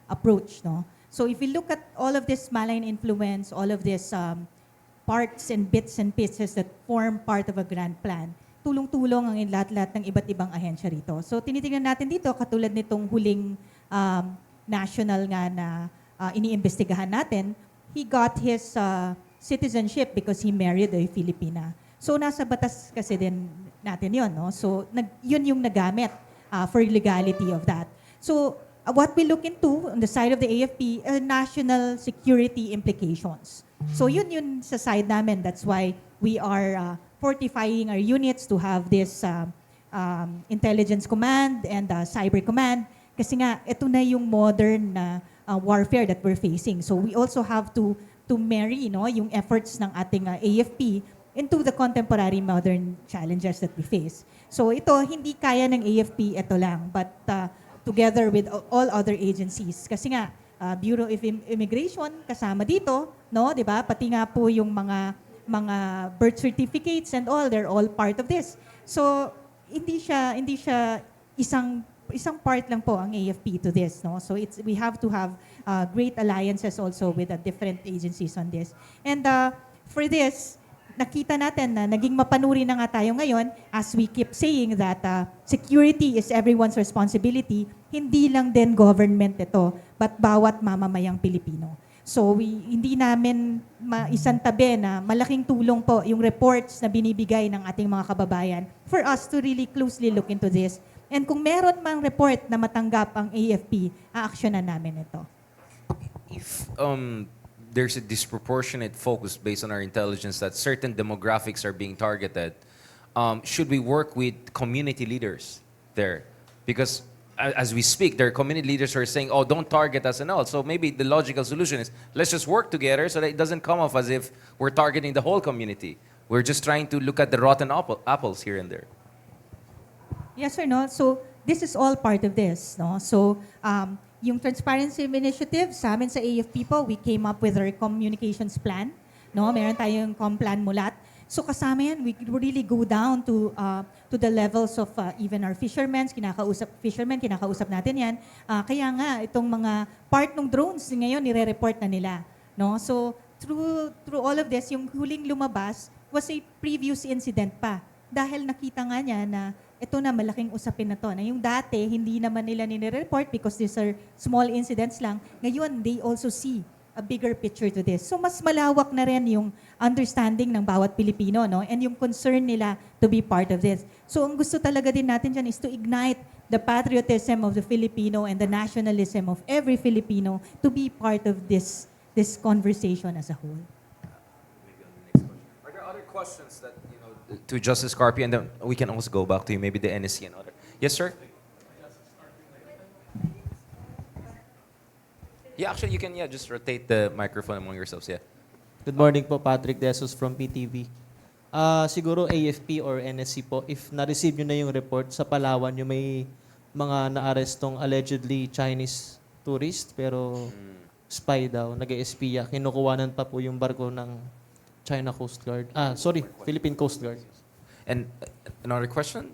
approach, no. So if you look at all of this malign influence, all of this parts and bits and pieces that form part of a grand plan, tulong-tulong ang lahat-lahat ng iba't ibang ahensya rito. So tinitingnan natin dito, katulad nitong huling national nga na iniimbestigahan natin, he got his citizenship because he married a Filipina. So nasa batas kasi din natin yon, no? So yun yung nagamit for legality of that. So what we look into on the side of the AFP, national security implications. So yun sa side namin. That's why we are fortifying our units to have this intelligence command and cyber command. Kasi nga, ito na yung modern warfare that we're facing. So we also have to marry, no, yung efforts ng ating AFP into the contemporary modern challenges that we face. So ito, hindi kaya ng AFP, ito lang. But together with all other agencies. Kasi nga, Bureau of Immigration kasama dito, no, 'di ba? Pati nga po yung mga birth certificates and all, they're all part of this. So hindi siya isang part lang po ang AFP to this, no. So we have to have great alliances also with the different agencies on this. And for this, nakita natin na naging mapanuri na nga tayo ngayon as we keep saying that security is everyone's responsibility, hindi lang din government ito, but bawat mamamayang Pilipino. So hindi namin maisantabi na malaking tulong po yung reports na binibigay ng ating mga kababayan for us to really closely look into this. And kung meron mang report na matanggap ang AFP, aaksyonan namin ito. If there's a disproportionate focus based on our intelligence that certain demographics are being targeted, should we work with community leaders there? Because as we speak, there are community leaders who are saying, oh, don't target us and all. So maybe the logical solution is, let's just work together so that it doesn't come off as if we're targeting the whole community. We're just trying to look at the rotten apples here and there. Yes or no? So this is all part of this, no? So yung Transparency Initiative, sa amin sa AFP po, we came up with our communications plan. No? Meron tayong complan mulat. So kasama yan, we really go down to the levels of even our fishermen, kinakausap natin yan. Kaya nga, itong mga part ng drones, ngayon, nire-report na nila. No? So through all of this, yung huling lumabas was a previous incident pa. Dahil nakita nga niya na ito na malaking usapin na to. Na yung dati, hindi naman nila nire-report because these are small incidents lang. Ngayon, they also see a bigger picture to this. So mas malawak na rin yung understanding ng bawat Pilipino, no? And yung concern nila to be part of this. So ang gusto talaga din natin dyan is to ignite the patriotism of the Filipino and the nationalism of every Filipino to be part of this conversation as a whole. Are there other questions that, to Justice Carpio, and then we can also go back to maybe the NSC and other. Yes, sir? Yeah, actually, you can just rotate the microphone among yourselves, yeah. Good morning po, Patrick Desos from PTV. Siguro AFP or NSC po, if na-receive nyo na yung report sa Palawan, yung may mga na-arrestong allegedly Chinese tourist, pero spy daw, nag-espiya, kinukuwanan pa po yung barko ng China Coast Guard. Philippine Coast Guard. And another question?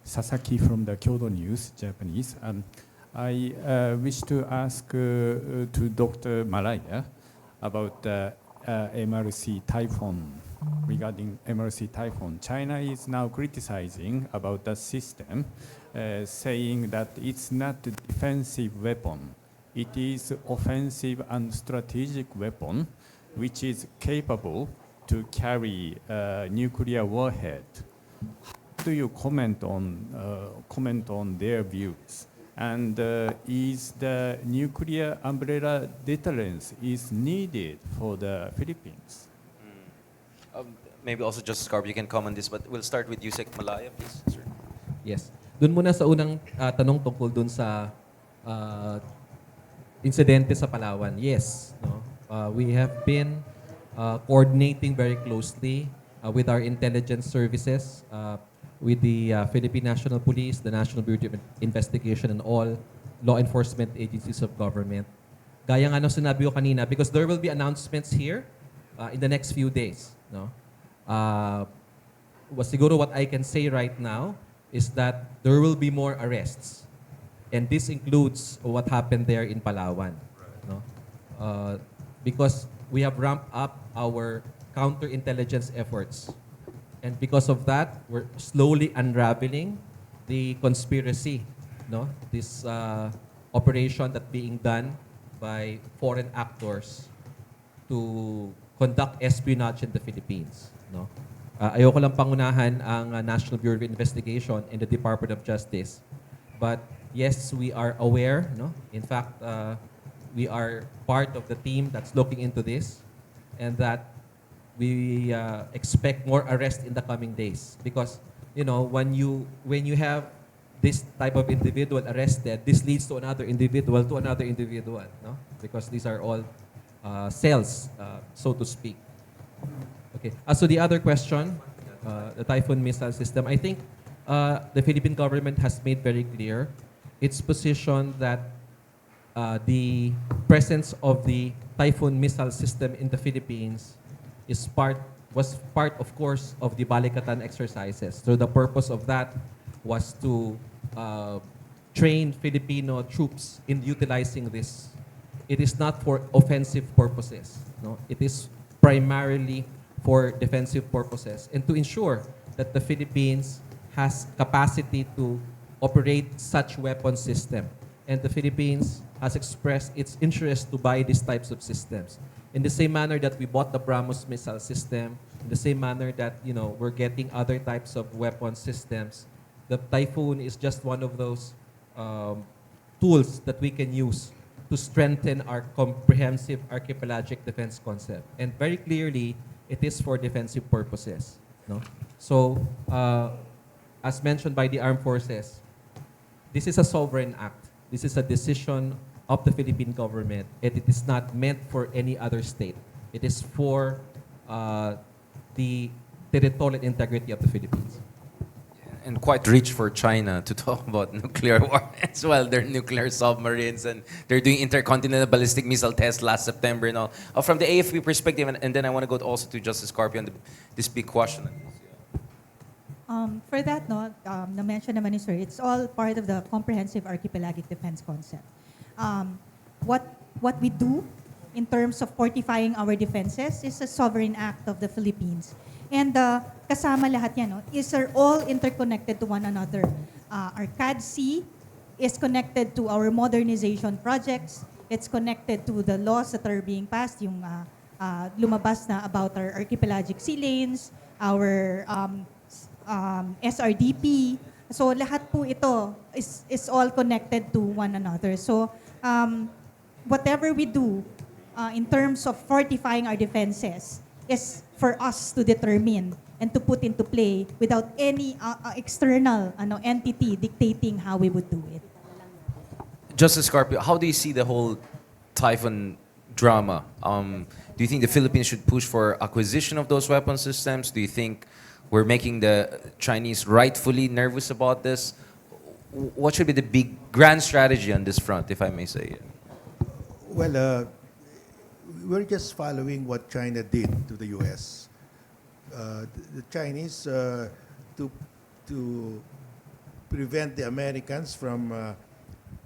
Sasaki from the Kyodo News, Japanese. I wish to ask to Dr. Malaya about MRC Typhoon. Regarding MRC Typhoon, China is now criticizing about the system, saying that it's not a defensive weapon. It is offensive and strategic weapon, which is capable to carry nuclear warhead. How do you comment on their views? And is the nuclear umbrella deterrence is needed for the Philippines? Maybe also Justice Carpio, you can comment on this, but we'll start with Yusek Malaya, please, sir. Yes. Doon muna sa unang tanong tungkol doon sa insidente sa Palawan. Yes, no? We have been coordinating very closely with our intelligence services, with the Philippine National Police, the National Bureau of Investigation, and all law enforcement agencies of government. Gaya nga nung sinabi ko kanina, because there will be announcements here in the next few days. No? Siguro what I can say right now is that there will be more arrests. And this includes what happened there in Palawan. No? Because we have ramped up our counterintelligence efforts. And because of that, we're slowly unraveling the conspiracy, no? This operation that being done by foreign actors to conduct espionage in the Philippines, no? Ayoko lang pangunahan ang National Bureau of Investigation and the Department of Justice. But yes, we are aware, no? In fact, we are part of the team that's looking into this, and that we expect more arrests in the coming days, because when you have this type of individual arrested, this leads to another individual, no? Because these are all cells, so to speak. Okay. As to the other question, the Typhoon missile system, I think the Philippine government has made very clear its position that the presence of the Typhoon missile system in the Philippines was part, of course, of the Balikatan exercises. So the purpose of that was to train Filipino troops in utilizing this. It is not for offensive purposes. No? It is primarily for defensive purposes, and to ensure that the Philippines has capacity to operate such weapon system. And the Philippines has expressed its interest to buy these types of systems. In the same manner that we bought the BrahMos missile system, in the same manner that we're getting other types of weapon systems, the Typhoon is just one of those tools that we can use to strengthen our comprehensive archipelagic defense concept. And very clearly, it is for defensive purposes. No? So, as mentioned by the armed forces, this is a sovereign act. This is a decision of the Philippine government, and it is not meant for any other state. It is for the territorial integrity of the Philippines. And quite rich for China to talk about nuclear war as well. Their nuclear submarines and they're doing intercontinental ballistic missile tests last September and all. From the AFP perspective, and then I want to go also to Justice Carpio on this big question. For that, no, na-mention naman ni Sir, it's all part of the comprehensive archipelagic defense concept. What we do in terms of fortifying our defenses is a sovereign act of the Philippines. And kasama lahat yan, no, is are all interconnected to one another. Our CADC is connected to our modernization projects. It's connected to the laws that are being passed, yung lumabas na about our archipelagic sea lanes, our SRDP. So lahat po ito is all connected to one another. So whatever we do in terms of fortifying our defenses is for us to determine and to put into play without any external entity dictating how we would do it. Justice Carpio, how do you see the whole Typhoon drama? Do you think the Philippines should push for acquisition of those weapon systems? Do you think we're making the Chinese rightfully nervous about this? What should be the big grand strategy on this front, if I may say? Well, we're just following what China did to the U.S. The Chinese, to prevent the Americans from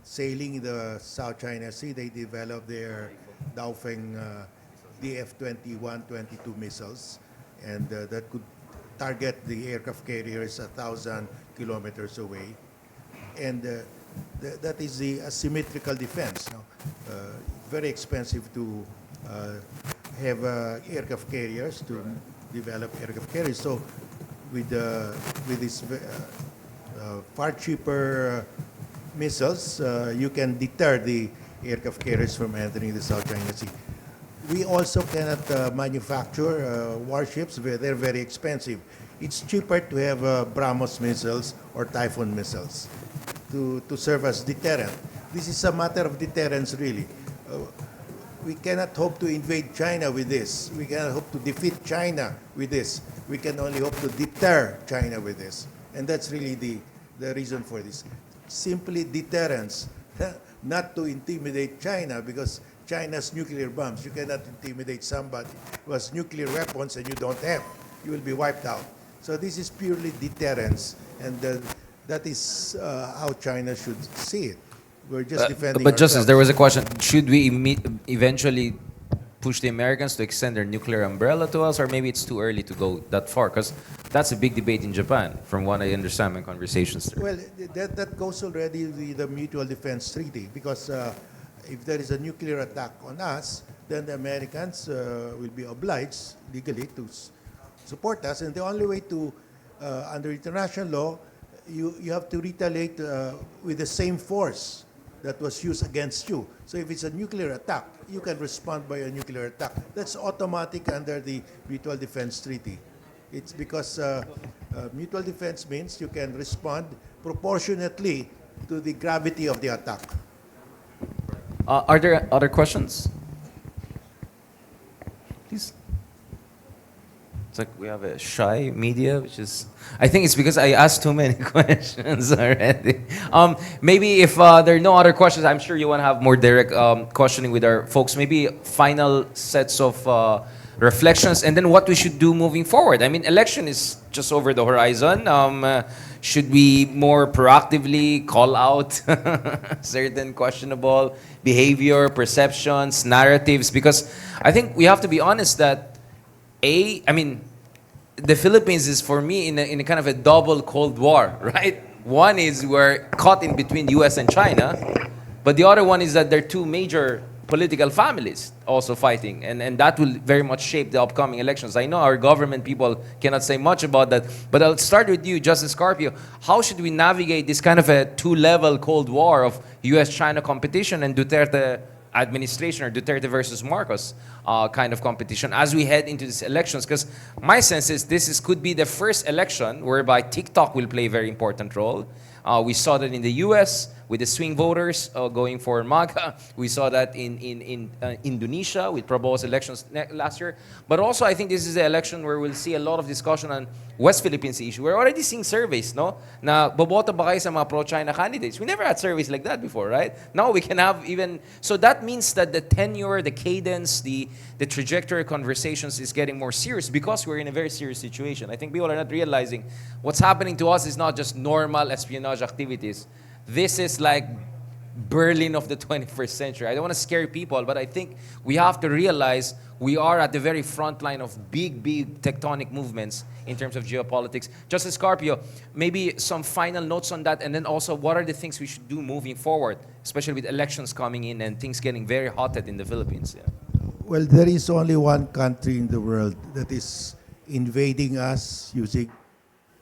sailing the South China Sea, they developed their Daofeng DF-21-22 missiles, and that could target the aircraft carriers 1,000 kilometers away. And that is the asymmetrical defense. No? Very expensive to have aircraft carriers, to develop aircraft carriers. So with these far cheaper missiles, you can deter the aircraft carriers from entering the South China Sea. We also cannot manufacture warships. They're very expensive. It's cheaper to have BrahMos missiles or Typhoon missiles to serve as deterrent. This is a matter of deterrence, really. We cannot hope to invade China with this. We cannot hope to defeat China with this. We can only hope to deter China with this. And that's really the reason for this. Simply deterrence, not to intimidate China, because China's nuclear bombs. You cannot intimidate somebody who has nuclear weapons and you don't have. You will be wiped out. So this is purely deterrence, and that is how China should see it. We're just defending But Justice, ourselves. there was a question. Should we eventually push the Americans to extend their nuclear umbrella to us, or maybe it's too early to go that far? Because that's a big debate in Japan, from what I understand in conversations there. Well, that goes already with the Mutual Defense Treaty, because if there is a nuclear attack on us, then the Americans will be obliged legally to support us. And the only way to, under international law, you have to retaliate with the same force that was used against you. So if it's a nuclear attack, you can respond by a nuclear attack. That's automatic under the Mutual Defense Treaty. It's because mutual defense means you can respond proportionately to the gravity of the attack. Are there other questions? Please. It's like we have a shy media, which is... I think it's because I asked too many questions already. Maybe if there are no other questions, I'm sure you want to have more direct questioning with our folks. Maybe final sets of reflections, and then what we should do moving forward. I mean, election is just over the horizon. Should we more proactively call out certain questionable behavior, perceptions, narratives? Because I think we have to be honest that the Philippines is, for me, in a kind of a double Cold War, right? One is we're caught in between US and China, but the other one is that there are two major political families also fighting, and that will very much shape the upcoming elections. I know our government people cannot say much about that, but I'll start with you, Justice Carpio. How should we navigate this kind of a two-level Cold War of US-China competition and Duterte administration, or Duterte versus Marcos kind of competition as we head into these elections? Because my sense is could be the first election whereby TikTok will play a very important role. We saw that in the US, with the swing voters going for MAGA. We saw that in Indonesia with Prabowo's elections last year. But also, I think this is the election where we'll see a lot of discussion on West Philippines issue. We're already seeing surveys, no? Na boboto ba kayo sa mga pro-China candidates? We never had surveys like that before, right? Now we can have even... So that means that the tenure, the cadence, the trajectory of conversations is getting more serious because we're in a very serious situation. I think people are not realizing what's happening to us is not just normal espionage activities. This is like Berlin of the 21st century. I don't want to scare people, but I think we have to realize we are at the very front line of big tectonic movements in terms of geopolitics. Justice Carpio, maybe some final notes on that, and then also what are the things we should do moving forward, especially with elections coming in and things getting very hotted in the Philippines. Yeah. Well, there is only one country in the world that is invading us using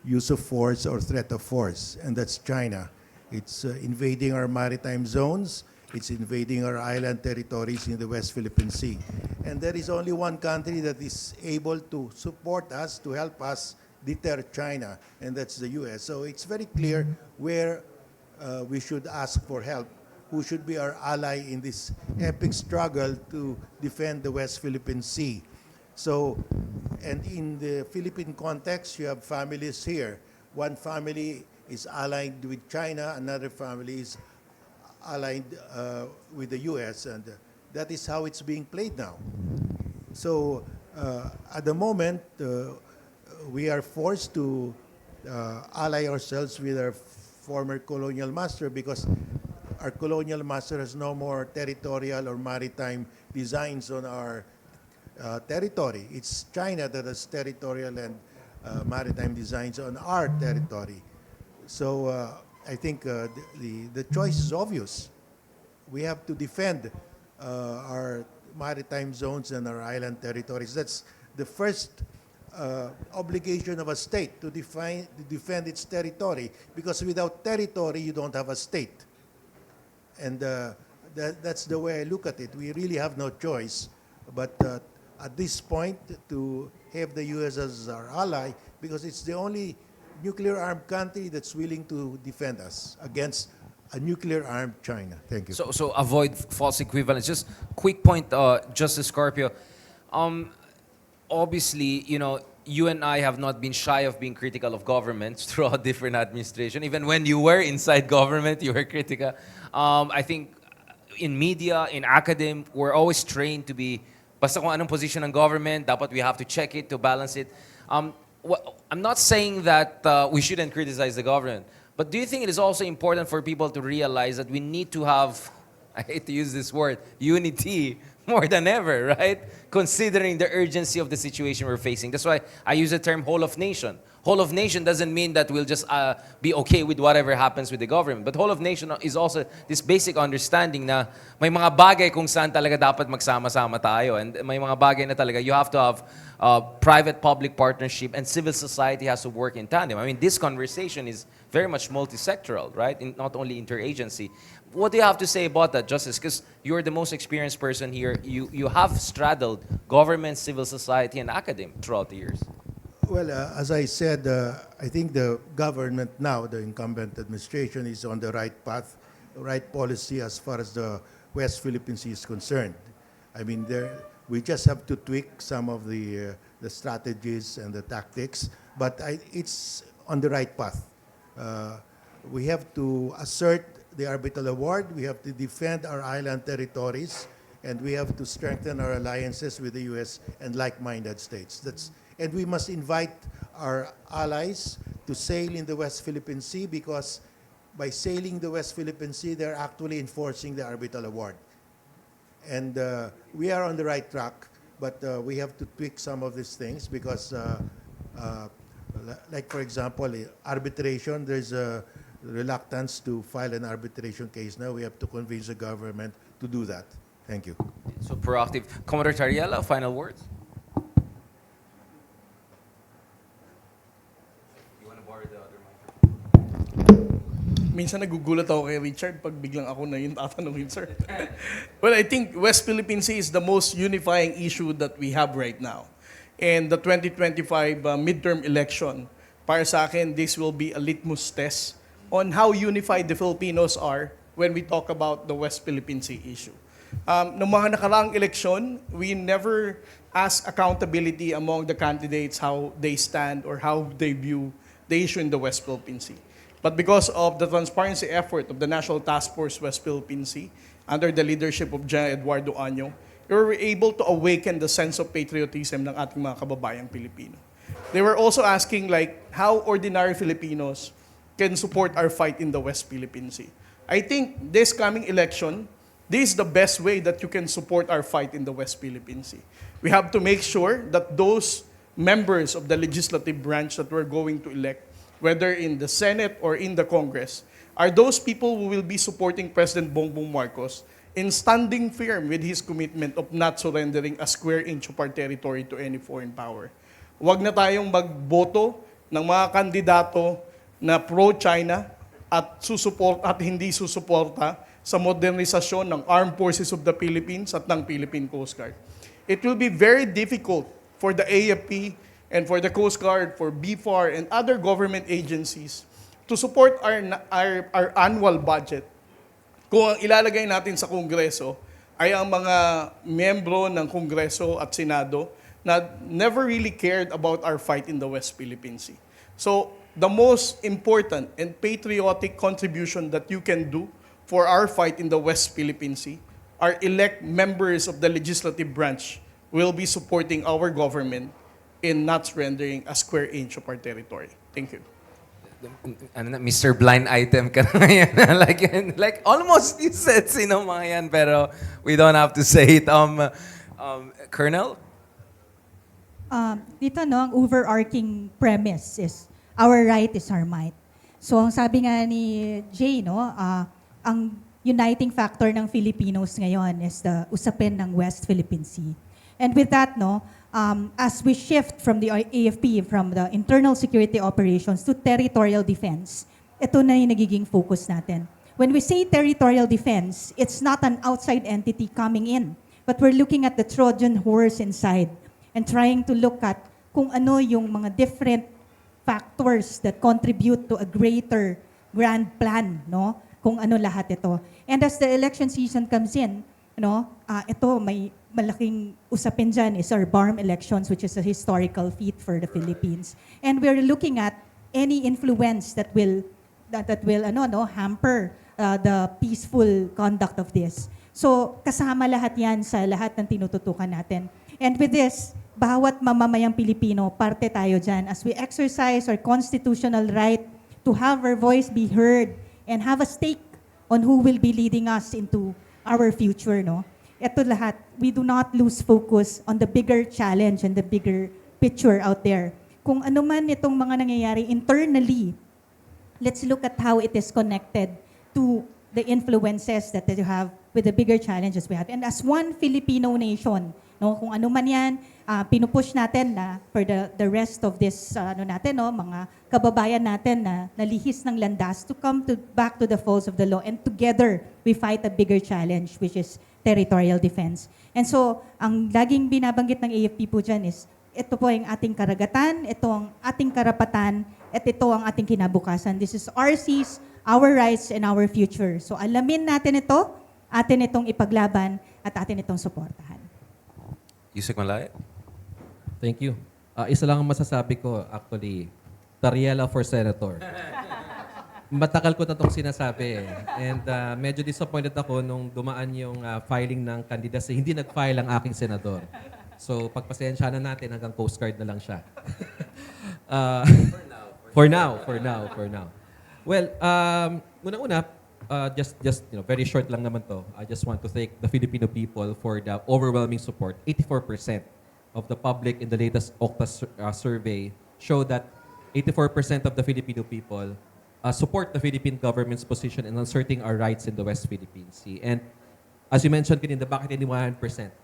use of force or threat of force, and that's China. It's invading our maritime zones. It's invading our island territories in the West Philippine Sea. And there is only one country that is able to support us, to help us deter China, and that's the US. So it's very clear where we should ask for help, who should be our ally in this epic struggle to defend the West Philippine Sea. So, and in the Philippine context, you have families here. One family is allied with China, another family is allied with the US, and that is how it's being played now. So, at the moment, we are forced to ally ourselves with our former colonial master because our colonial master has no more territorial or maritime designs on our territory. It's China that has territorial and maritime designs on our territory. So I think the choice is obvious. We have to defend our maritime zones and our island territories. That's the first obligation of a state, to defend its territory, because without territory you don't have a state. And that's the way I look at it. We really have no choice but at this point to have the US as our ally, because it's the only nuclear-armed country that's willing to defend us against a nuclear-armed China. Thank you. So avoid false equivalence. Just quick point, Justice Scorpio. Obviously, you know, you and I have not been shy of being critical of governments throughout different administration. Even when you were inside government, you were critical. I think in media, in academia, we're always trained to be, basta kung anong position ng government, dapat we have to check it to balance it. I'm not saying that we shouldn't criticize the government, but do you think it is also important for people to realize that we need to have, I hate to use this word, unity more than ever, right? Considering the urgency of the situation we're facing. That's why I use the term whole of nation. Whole of nation doesn't mean that we'll just be okay with whatever happens with the government. But whole of nation is also this basic understanding na may mga bagay kung saan talaga dapat magsama-sama tayo. And may mga bagay na talaga you have to have private-public partnership, and civil society has to work in tandem. I mean, this conversation is very much multi-sectoral, right? Not only interagency. What do you have to say about that, Justice? Because you're the most experienced person here. You have straddled government, civil society, and academia throughout the years. Well, as I said, I think the government now, the incumbent administration, is on the right path, right policy as far as the West Philippine Sea is concerned. I mean, we just have to tweak some of the strategies and the tactics, but it's on the right path. We have to assert the arbitral award, we have to defend our island territories, and we have to strengthen our alliances with the US and like-minded states. And we must invite our allies to sail in the West Philippine Sea, because by sailing the West Philippine Sea, they're actually enforcing the arbitral award. And we are on the right track, but we have to tweak some of these things because, like for example, arbitration, there's a reluctance to file an arbitration case now. We have to convince the government to do that. Thank you. So proactive. Commodore Tariela, final words? You want to borrow the other microphone? Minsan nagugulat ako kay Richard pag biglang ako na yung tatanungin, sir. Well, I think West Philippine Sea is the most unifying issue that we have right now. And the 2025 midterm election, para sa akin, this will be a litmus test on how unified the Filipinos are when we talk about the West Philippine Sea issue. Noong mga nakaraang eleksyon, we never ask accountability among the candidates how they stand or how they view the issue in the West Philippine Sea. But because of the transparency effort of the National Task Force West Philippine Sea, under the leadership of General Eduardo Año, we were able to awaken the sense of patriotism ng ating mga kababayang Pilipino. They were also asking like how ordinary Filipinos can support our fight in the West Philippine Sea. I think this coming election, this is the best way that you can support our fight in the West Philippine Sea. We have to make sure that those members of the legislative branch that we're going to elect, whether in the Senate or in the Congress, are those people who will be supporting President Bongbong Marcos in standing firm with his commitment of not surrendering a square inch of our territory to any foreign power. Huwag na tayong magboto ng mga kandidato na pro-China at hindi susuporta sa modernisasyon ng Armed Forces of the Philippines at ng Philippine Coast Guard. It will be very difficult for the AFP and for the Coast Guard, for BFAR and other government agencies to support our annual budget kung ang ilalagay natin sa Kongreso ay ang mga miyembro ng Kongreso at Senado na never really cared about our fight in the West Philippine Sea. So, the most important and patriotic contribution that you can do for our fight in the West Philippine Sea are elect members of the legislative branch will be supporting our government in not surrendering a square inch of our territory. Thank you. Mr. Blind Item ka na ngayon. like almost you said sino mga yan, pero we don't have to say it. Colonel? Dito, no, ang overarching premise is our right is our might. So, ang sabi nga ni Jay, no, ang uniting factor ng Filipinos ngayon is the usapin ng West Philippine Sea. And with that, no, as we shift from the AFP, from the internal security operations to territorial defense, ito na yung nagiging focus natin. When we say territorial defense, it's not an outside entity coming in, but we're looking at the Trojan horse inside and trying to look at kung ano yung mga different factors that contribute to a greater grand plan, no? Kung ano lahat ito. And as the election season comes in, no, ito may malaking usapin dyan is our BARM elections, which is a historical feat for the Philippines. And we're looking at any influence that will hamper the peaceful conduct of this. So, kasama lahat yan sa lahat ng tinututukan natin. And with this, bawat mamamayang Pilipino, parte tayo dyan as we exercise our constitutional right to have our voice be heard and have a stake on who will be leading us into our future, no? Ito lahat, we do not lose focus on the bigger challenge and the bigger picture out there. Kung ano man itong mga nangyayari internally, let's look at how it is connected to the influences that you have with the bigger challenges we have. And as one Filipino nation, no, kung ano man yan, pinupush natin na for the rest of this, mga kababayan natin na nalihis ng landas to come back to the folds of the law, and together we fight a bigger challenge, which is territorial defense. And so, ang laging binabanggit ng AFP po dyan is, ito po ang ating karagatan, ito ang ating karapatan, at ito ang ating kinabukasan. This is our seas, our rights, and our future. So, alamin natin ito, atin itong ipaglaban, at atin itong suportahan. Yusek Malay? Thank you. Isa lang ang masasabi ko, actually, Tariela for Senator. Matagal ko na itong sinasabi eh. And medyo disappointed ako nung dumaan yung filing ng candidacy. Hindi nag-file ang aking senador. So, pagpasensya na natin hanggang Coast Guard na lang siya. For now. Well, una-una, just very short lang naman to. I just want to thank the Filipino people for the overwhelming support. 84% of the public in the latest OCTA survey show that 84% of the Filipino people support the Philippine government's position in asserting our rights in the West Philippine Sea. And as you mentioned kanina, bakit hindi 100%?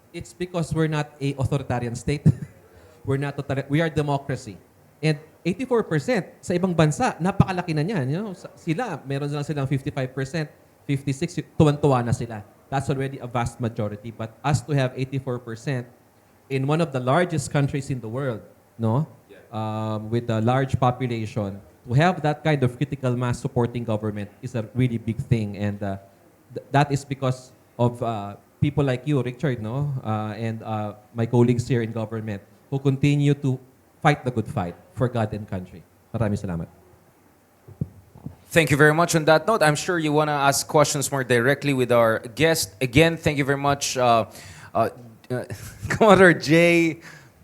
It's because we're not a authoritarian state. We are democracy. And 84% sa ibang bansa, napakalaki na niyan. You know, sila, meron lang silang 55%, 56%, tuwan-tuwa na sila. That's already a vast majority. But us to have 84% in one of the largest countries in the world, no? With a large population, to have that kind of critical mass supporting government is a really big thing, and that is because of people like you, Richard, no, and my colleagues here in government who continue to fight the good fight for God and country. Maraming salamat. Thank you very much on that note. I'm sure you want to ask questions more directly with our guest. Again, thank you very much, Commodore J.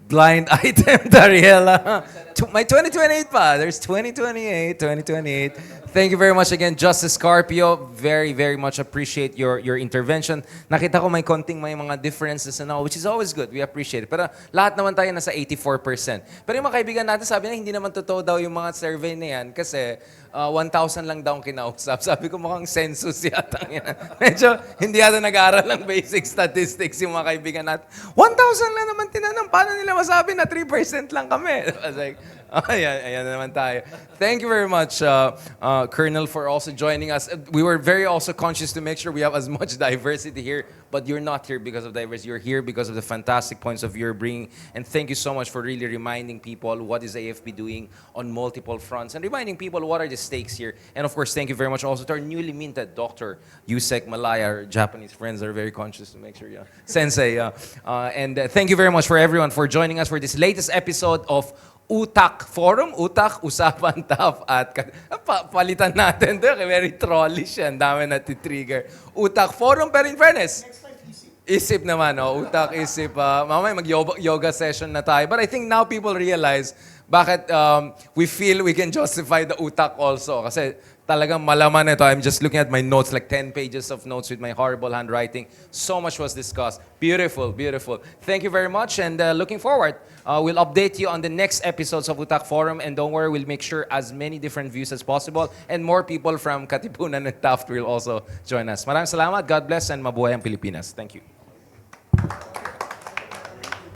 Blind item, Dariela. My 2028 pa. There's 2028, 2028. Thank you very much again, Justice Scarpio. Very, very much appreciate your intervention. Nakita ko may mga differences and all, which is always good. We appreciate it. Pero lahat naman tayo nasa 84%. Pero yung mga kaibigan natin, sabi na hindi naman totoo daw yung mga survey na yan kasi 1,000 lang daw ang kinausap. Sabi ko mukhang census yata yan. Medyo hindi yata nag-aaral ng basic statistics yung mga kaibigan natin. 1,000 lang naman tinanong. Paano nila masabi na 3% lang kami? I was like, ayan na naman tayo. Thank you very much, Colonel, for also joining us. We were very also conscious to make sure we have as much diversity here, but you're not here because of diversity. You're here because of the fantastic points of your bringing. And thank you so much for really reminding people what is AFP doing on multiple fronts and reminding people what are the stakes here. And of course, thank you very much also to our newly minted Dr. Yusek Malaya. Our Japanese friends are very conscious to make sure, Sensei. And thank you very much for everyone for joining us for this latest episode of UTAK Forum. UTAK, Usapan Tough at... palitan natin doon. Very trollish yan. Dami na titrigger. UTAK Forum, pero in fairness, isip naman, UTAK, isip. Mamaya mag-yoga session na tayo. But I think now people realize bakit we feel we can justify the UTAK also. Kasi talagang malaman ito. I'm just looking at my notes, like 10 pages of notes with my horrible handwriting. So much was discussed. Beautiful, beautiful. Thank you very much, and looking forward. We'll update you on the next episodes of UTAK Forum, and don't worry, we'll make sure as many different views as possible, and more people from Katipunan and Taft will also join us. Maraming salamat, God bless, and mabuhay ang Pilipinas. Thank you.